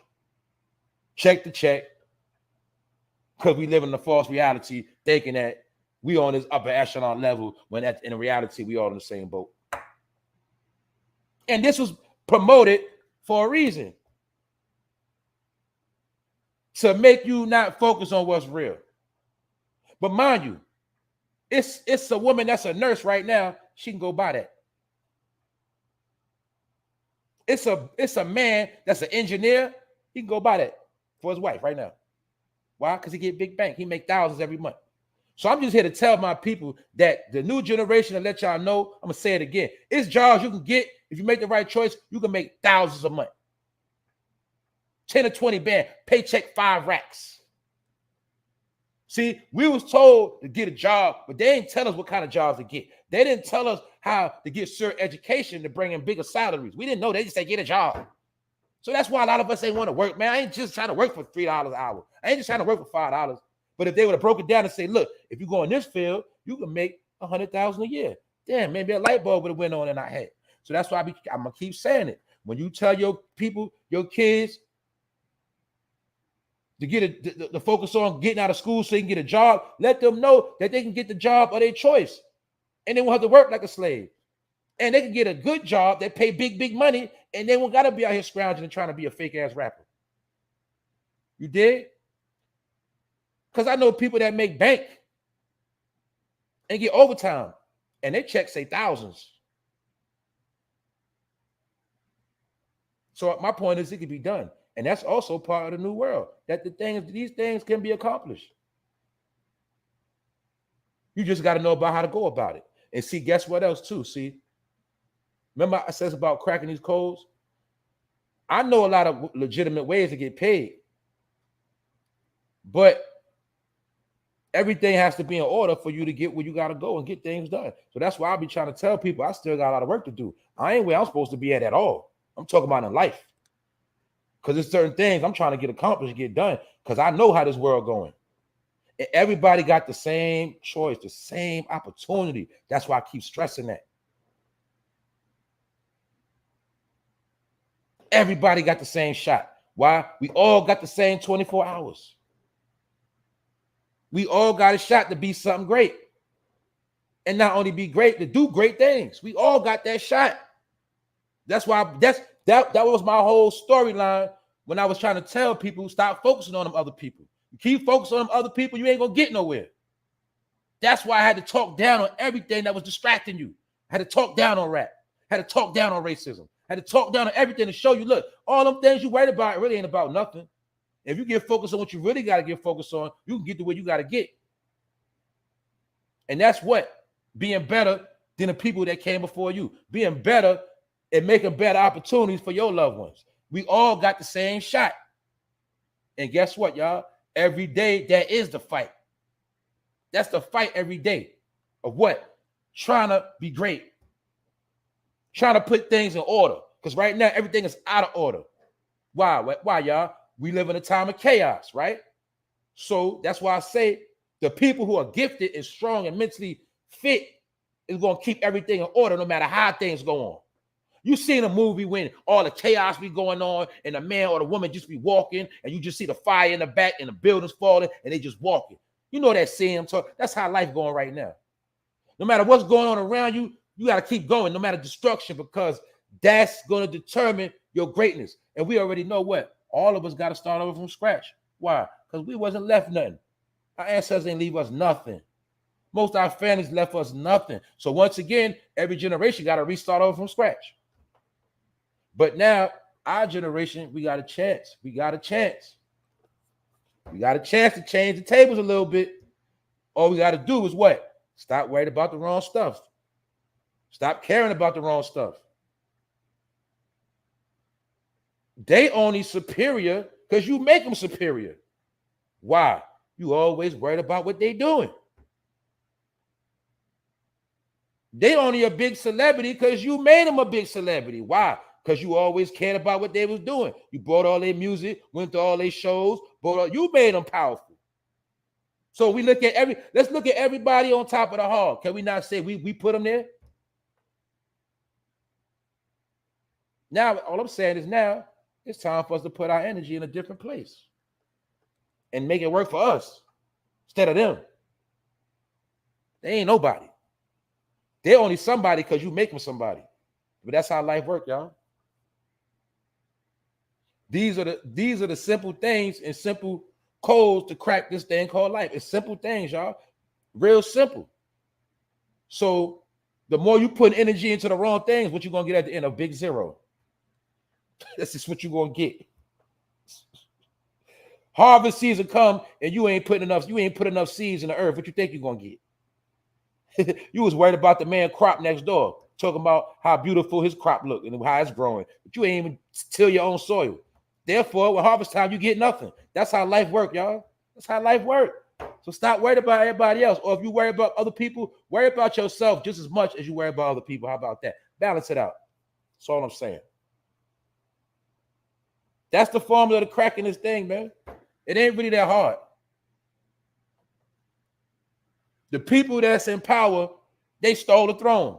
check to check, because we live in a false reality, thinking that we on this upper echelon level when in reality we all in the same boat. And this was promoted for a reason, to make you not focus on what's real. But mind you, it's a woman that's a nurse right now. She can go buy that. It's a man that's an engineer. He can go buy that for his wife right now. Why? Because he get big bank. He make thousands every month. So I'm just here to tell my people that the new generation, to let y'all know, I'm gonna say it again. It's jobs you can get if you make the right choice. You can make thousands a month. 10 or 20 band, paycheck 5 racks. See, we was told to get a job, but they didn't tell us what kind of jobs to get. They didn't tell us how to get certain education to bring in bigger salaries. We didn't know. They just said, get a job. So that's why a lot of us ain't want to work, man. I ain't just trying to work for $3 an hour. I ain't just trying to work for $5. But if they would have broken down and say, look, if you go in this field, you can make $100,000 a year. Damn, maybe a light bulb would have went on in our head. So that's why I'm going to keep saying it. When you tell your people, your kids, to get the focus on getting out of school so they can get a job, let them know that they can get the job of their choice. And they won't have to work like a slave. And they can get a good job that pay big money, and they won't got to be out here scrounging and trying to be a fake-ass rapper. You did? Because I know people that make bank and get overtime, and their checks say thousands. So my point is it can be done. And that's also part of the new world, that these things can be accomplished. You just got to know about how to go about it. And see, guess what else too? See, remember I said about cracking these codes? I know a lot of legitimate ways to get paid, but everything has to be in order for you to get where you got to go and get things done. So that's why I'll be trying to tell people I still got a lot of work to do. I ain't where I'm supposed to be at all. I'm talking about in life. Because there's certain things I'm trying to get accomplished, get done, because I know how this world going. And everybody got the same choice, the same opportunity. That's why I keep stressing that. Everybody got the same shot. Why? We all got the same 24 hours. We all got a shot to be something great. And not only be great, to do great things. We all got that shot. That's why that was my whole storyline when I was trying to tell people, stop focusing on them other people. You keep focusing on them other people, you ain't gonna get nowhere. That's why I had to talk down on everything that was distracting you. I had to talk down on rap. I had to talk down on racism. I had to talk down on everything to show you, look, all them things you worried about really ain't about nothing. If you get focused on what you really got to get focused on, you can get to where you got to get. And that's what being better than the people that came before you. Being better and making better opportunities for your loved ones. We all got the same shot. And guess what, y'all? Every day, that is the fight. That's the fight every day of what? Trying to be great. Trying to put things in order. Because right now, everything is out of order. Why? Why, y'all? We live in a time of chaos, right? So that's why I say the people who are gifted and strong and mentally fit is going to keep everything in order no matter how things go on. You seen a movie when all the chaos be going on and the man or the woman just be walking and you just see the fire in the back and the buildings falling and they just walking. You know that scene I'm talking. That's how life going right now. No matter what's going on around you, you got to keep going no matter destruction, because that's going to determine your greatness. And we already know what? All of us got to start over from scratch. Why? Because we wasn't left nothing. Our ancestors didn't leave us nothing. Most of our families left us nothing. So once again, every generation got to restart over from scratch. But now, our generation, we got a chance. We got a chance. We got a chance to change the tables a little bit. All we got to do is what? Stop worried about the wrong stuff. Stop caring about the wrong stuff. They only superior because you make them superior. Why? You always worried about what they doing. They only a big celebrity because you made them a big celebrity. Why? Because you always cared about what they was doing. You bought all their music, went to all their shows, you made them powerful. So we look at let's look at everybody on top of the hall. Can we not say we put them there? Now, all I'm saying is now it's time for us to put our energy in a different place and make it work for us instead of them. They ain't nobody. They're only somebody because you make them somebody. But that's how life works, y'all. These are the simple things and simple codes to crack this thing called life. It's simple things, y'all. Real simple. So the more you put energy into the wrong things, what you're gonna get at the end? A big zero. That's just what you're gonna get. Harvest season come and you ain't put enough seeds in the earth. What you think you're gonna get? You was worried about the man crop next door, talking about how beautiful his crop look and how it's growing, but you ain't even till your own soil. Therefore, when harvest time, you get nothing. That's how life works, y'all. That's how life works. So stop worried about everybody else. Or if you worry about other people, worry about yourself just as much as you worry about other people. How about that? Balance it out. That's all I'm saying. That's the formula to cracking this thing, man. It ain't really that hard. The people that's in power, they stole the throne.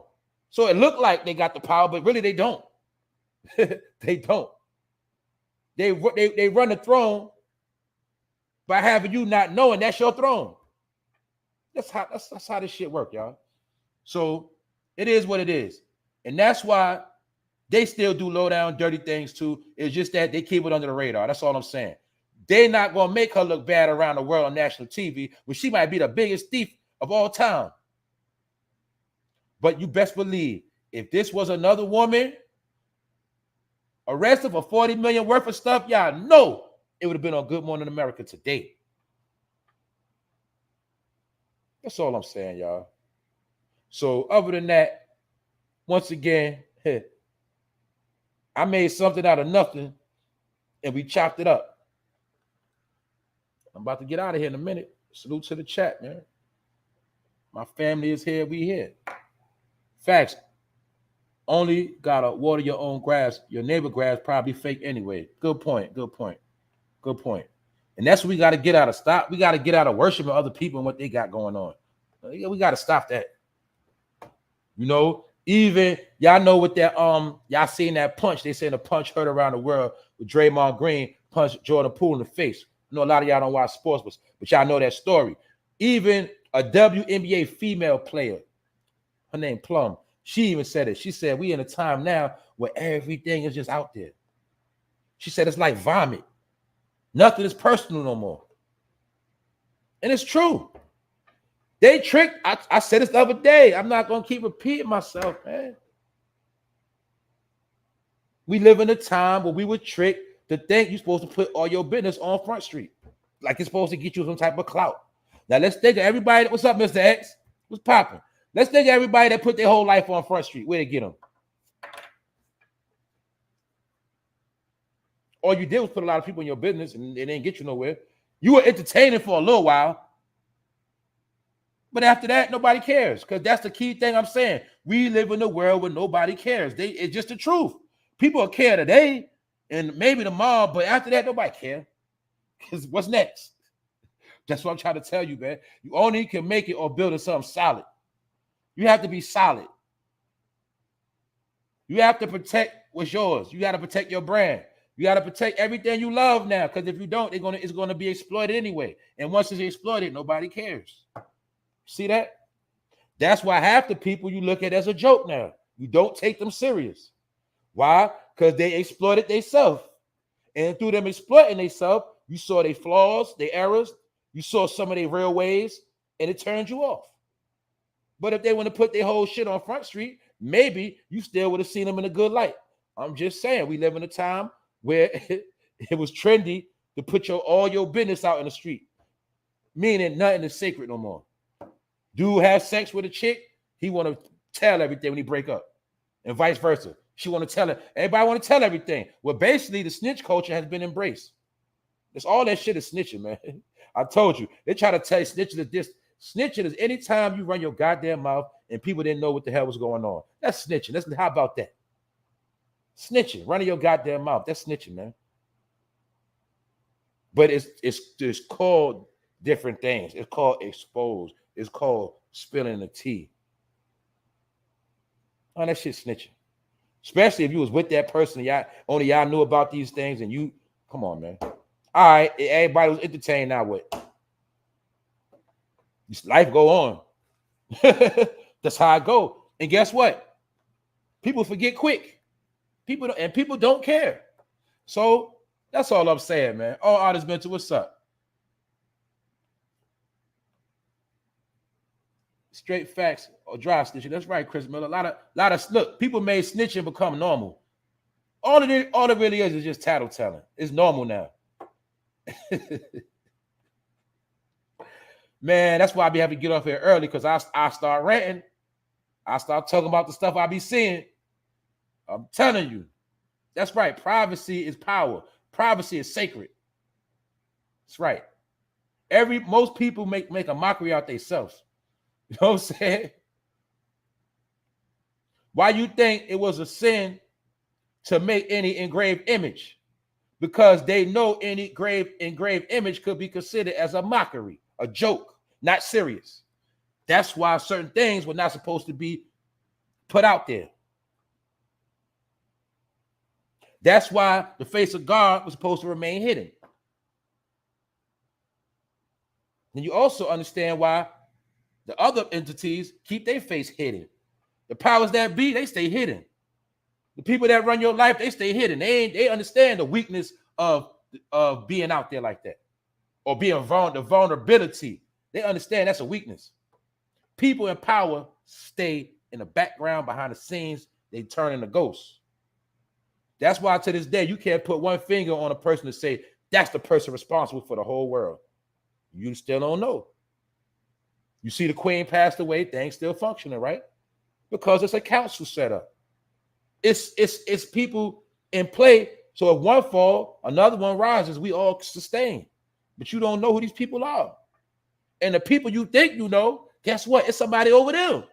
So it looked like they got the power, but really they don't. They don't. They run the throne by having you not knowing that's your throne. That's how this shit work, y'all. So it is what it is. And that's why they still do low down dirty things too. It's just that they keep it under the radar. That's all I'm saying. They're not going to make her look bad around the world on national TV when she might be the biggest thief of all time. But you best believe if this was another woman arrested for 40 million worth of stuff, y'all know it would have been on Good Morning America today. That's all I'm saying, y'all. So other than that, once again, I made something out of nothing and we chopped it up. I'm about to get out of here in a minute. Salute to the chat, man. My family is here. We here. Facts. Only gotta water your own grass. Your neighbor grass probably fake anyway. Good point. Good point. Good point. And that's what we got to get out of. Stop. We got to get out of worshiping other people and what they got going on. We got to stop that. You know, even y'all know what that y'all seen that punch. They saying the punch heard around the world with Draymond Green punched Jordan Poole in the face. I know a lot of y'all don't watch sports, but y'all know that story. Even a WNBA female player, her name Plum, she even said it. She said, we in a time now where everything is just out there. She said it's like vomit. Nothing is personal no more. And it's true. They tricked. I said this the other day. I'm not going to keep repeating myself, man. We live in a time where we were tricked to think you're supposed to put all your business on Front Street. Like it's supposed to get you some type of clout. Now, let's think of everybody. What's up, Mr. X? What's popping? Let's think of everybody that put their whole life on Front Street. Where they get them? All you did was put a lot of people in your business and it didn't get you nowhere. You were entertaining for a little while. But after that, nobody cares. Because that's the key thing I'm saying. We live in a world where nobody cares. It's just the truth. People care today and maybe tomorrow, but after that, nobody cares. Because what's next? That's what I'm trying to tell you, man. You only can make it or build something solid. You have to be solid. You have to protect what's yours. You got to protect your brand. You got to protect everything you love now. Because if you don't, it's going to be exploited anyway. And once it's exploited, nobody cares. See that? That's why half the people you look at as a joke now. You don't take them serious. Why? Because they exploited themselves. And through them exploiting themselves, you saw their flaws, their errors. You saw some of their real ways, and it turned you off. But if they want to put their whole shit on Front Street, maybe you still would have seen them in a good light. I'm just saying, we live in a time where it was trendy to put all your business out in the street, meaning nothing is sacred no more. Dude have sex with a chick, he want to tell everything when he break up, and vice versa. She want to tell it. Everybody want to tell everything. Well, basically, the snitch culture has been embraced. That's all that shit is snitching, man. I told you. They try to tell you snitching is this. Snitching is anytime you run your goddamn mouth and people didn't know what the hell was going on. That's snitching. How about that? Snitching, running your goddamn mouth. That's snitching, man. But it's called different things. It's called exposed. It's called spilling the tea. Oh, that shit snitching. Especially if you was with that person, y'all knew about these things, and you come on, man. All right, everybody was entertained now. What? Life go on. That's how I go. And guess what? People forget quick. People don't care. So that's all I'm saying, man. All artists mental, what's up? Straight facts or dry snitching. That's right, Chris Miller. A lot of look, people made snitching become normal. All it really is just tattletelling. It's normal now. Man, that's why I be having to get off here early, because I start ranting. I start talking about the stuff I be seeing. I'm telling you. That's right. Privacy is power. Privacy is sacred. That's right. Most people make a mockery out themselves. You know what I'm saying? Why you think it was a sin to make any engraved image? Because they know any engraved image could be considered as a mockery, a joke, not serious. That's why certain things were not supposed to be put out there. That's why the face of God was supposed to remain hidden. And you also understand why the other entities keep their face hidden. The powers that be, they stay hidden. The people that run your life, they stay hidden. They understand the weakness of being out there like that, or being the vulnerability. They understand that's a weakness. People in power stay in the background, behind the scenes. They turn into ghosts. That's why to this day, you can't put one finger on a person to say that's the person responsible for the whole world. You still don't know. You see the queen passed away, things still functioning, right? Because it's a council set up. It's people in play. So if one fall, another one rises, we all sustain. But you don't know who these people are. And the people you think you know, guess what? It's somebody over there.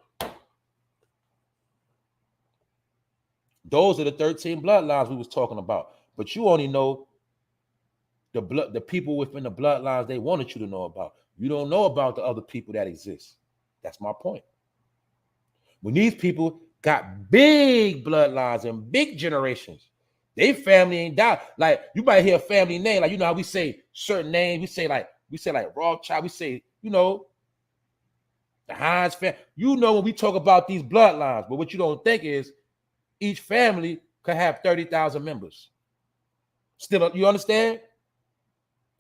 Those are the 13 bloodlines we was talking about. But you only know the people within the bloodlines they wanted you to know about. You don't know about the other people that exist. That's my point. When these people got big bloodlines and big generations, they family ain't died. Like, you might hear a family name, like, you know how we say certain names, we say like Rothschild, we say, you know, the Hines family. You know, when we talk about these bloodlines, but what you don't think is each family could have 30,000 members. Still, you understand?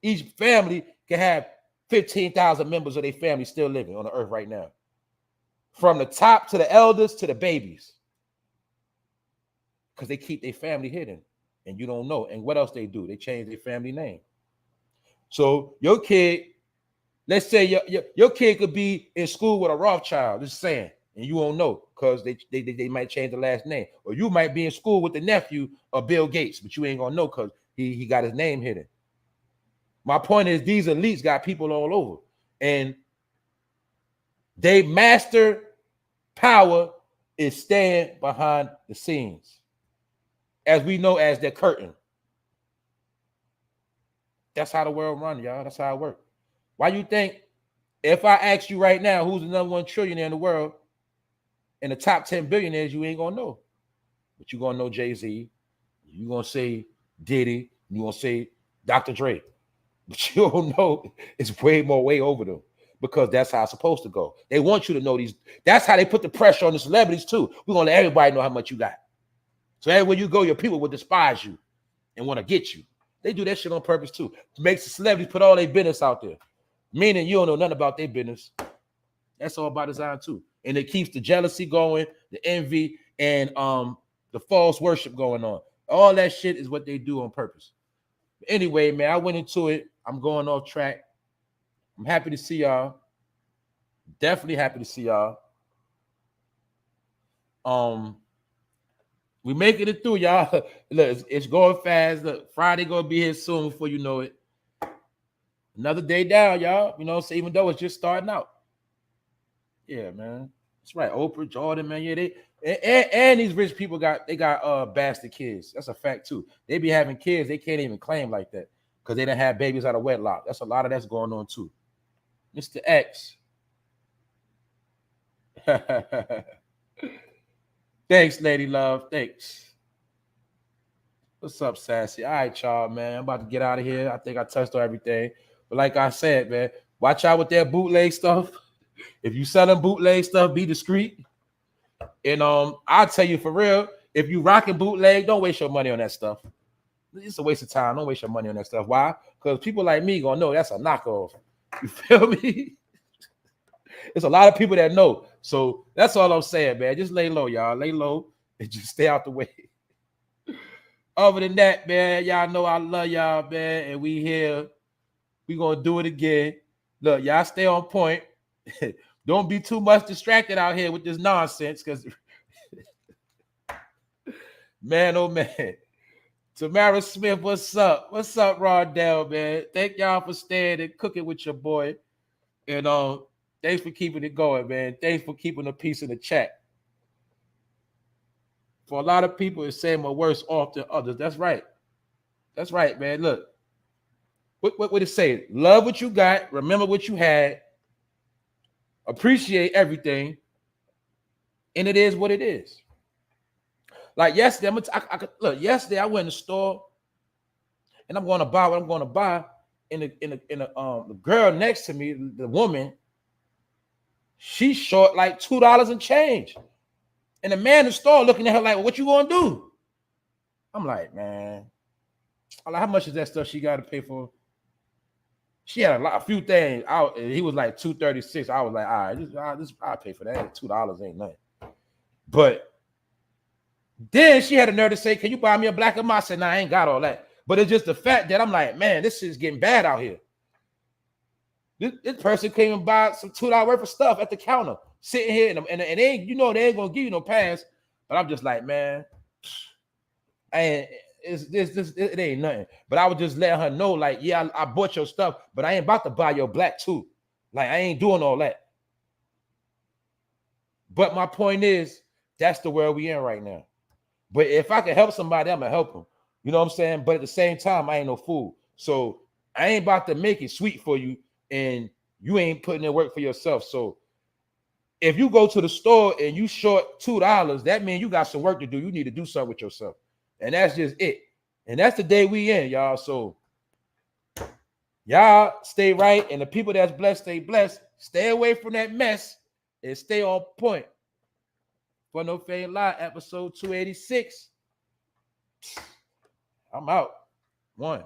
Each family can have 15,000 members of their family still living on the earth right now. From the top to the eldest to the babies. Because they keep their family hidden. And you don't know. And what else they do? They change their family name. So your kid, let's say your kid could be in school with a Rothschild, just saying, and you won't know because they might change the last name. Or you might be in school with the nephew of Bill Gates, but you ain't gonna know because he got his name hidden. My point is, these elites got people all over, and they master power is staying behind the scenes, as we know as their curtain. That's how the world runs, y'all. That's how it works. Why you think if I ask you right now who's the number one trillionaire in the world, in the top 10 billionaires, you ain't gonna know. But you're gonna know Jay-Z, you're gonna say Diddy, you're gonna say Dr. Dre. But you don't know it's way over them, because that's how it's supposed to go. They want you to know these. That's how they put the pressure on the celebrities too. We're gonna let everybody know how much you got. So everywhere you go, your people will despise you and want to get you. They do that shit on purpose too. Makes the celebrities put all their business out there, meaning you don't know nothing about their business. That's all by design too. And it keeps the jealousy going, the envy, and the false worship going on. All that shit is what they do on purpose. But anyway, man, I went into it. I'm going off track. I'm happy to see y'all. Definitely happy to see y'all. We making it through, y'all. Look, it's going fast. Look, Friday gonna be here soon before you know it. Another day down, y'all. You know, so even though it's just starting out. Yeah, man. That's right. Oprah, Jordan, man. Yeah, they and these rich people got bastard kids. That's a fact too. They be having kids they can't even claim like that because they didn't have babies out of wedlock. That's a lot of that's going on too. Mr. X. Thanks, lady love. Thanks. What's up, Sassy? All right, y'all, man. I'm about to get out of here. I think I touched on everything. But like I said, man, watch out with that bootleg stuff. If you selling bootleg stuff, be discreet. And I'll tell you for real, if you rocking bootleg, don't waste your money on that stuff. It's a waste of time. Don't waste your money on that stuff. Why? Because people like me gonna know that's a knockoff. You feel me? It's a lot of people that know. So that's all I'm saying, man. Just lay low, y'all. Lay low and just stay out the way. Other than that, man, y'all know I love y'all, man. And we here. We gonna do it again. Look, y'all stay on point. Don't be too much distracted out here with this nonsense, because man, oh man. Tamara Smith, what's up? What's up, Rondell, man? Thank y'all for staying and cooking with your boy. And thanks for keeping it going, man. Thanks for keeping the peace in the chat. For a lot of people, it's saying we're worse off than others. That's right. That's right, man. Look, what it say? Love what you got. Remember what you had. Appreciate everything. And it is what it is. Like yesterday, look. Yesterday, I went in the store, and I'm going to buy what I'm going to buy. And the girl next to me, the woman, she's short like $2 and change. And the man in the store looking at her like, well, what you gonna do? I'm like, man, I'm like, how much is that stuff she got to pay for? She had a few things out. He was like $236. I was like, all right, I'll pay for that. $2 ain't nothing. But then she had a nerve to say, can you buy me a black and mild? I said, nah, I ain't got all that. But it's just the fact that I'm like, man, this is getting bad out here. This person came and bought some $2 worth of stuff at the counter, sitting here, and they ain't, you know, they ain't gonna give you no pass. But I'm just like, man, it ain't nothing. But I was just letting her know, like, yeah, I bought your stuff, but I ain't about to buy your black too. Like, I ain't doing all that. But my point is, that's the world we in right now. But if I can help somebody, I'm gonna help them. You know what I'm saying? But at the same time, I ain't no fool. So I ain't about to make it sweet for you, and you ain't putting in work for yourself. So if you go to the store and you short $2, that means you got some work to do. You need to do something with yourself. And that's just it. And that's the day we in, y'all. So y'all stay right. And the people that's blessed, stay blessed. Stay away from that mess and stay on point. For No Fade Lie, episode 286. I'm out. 1.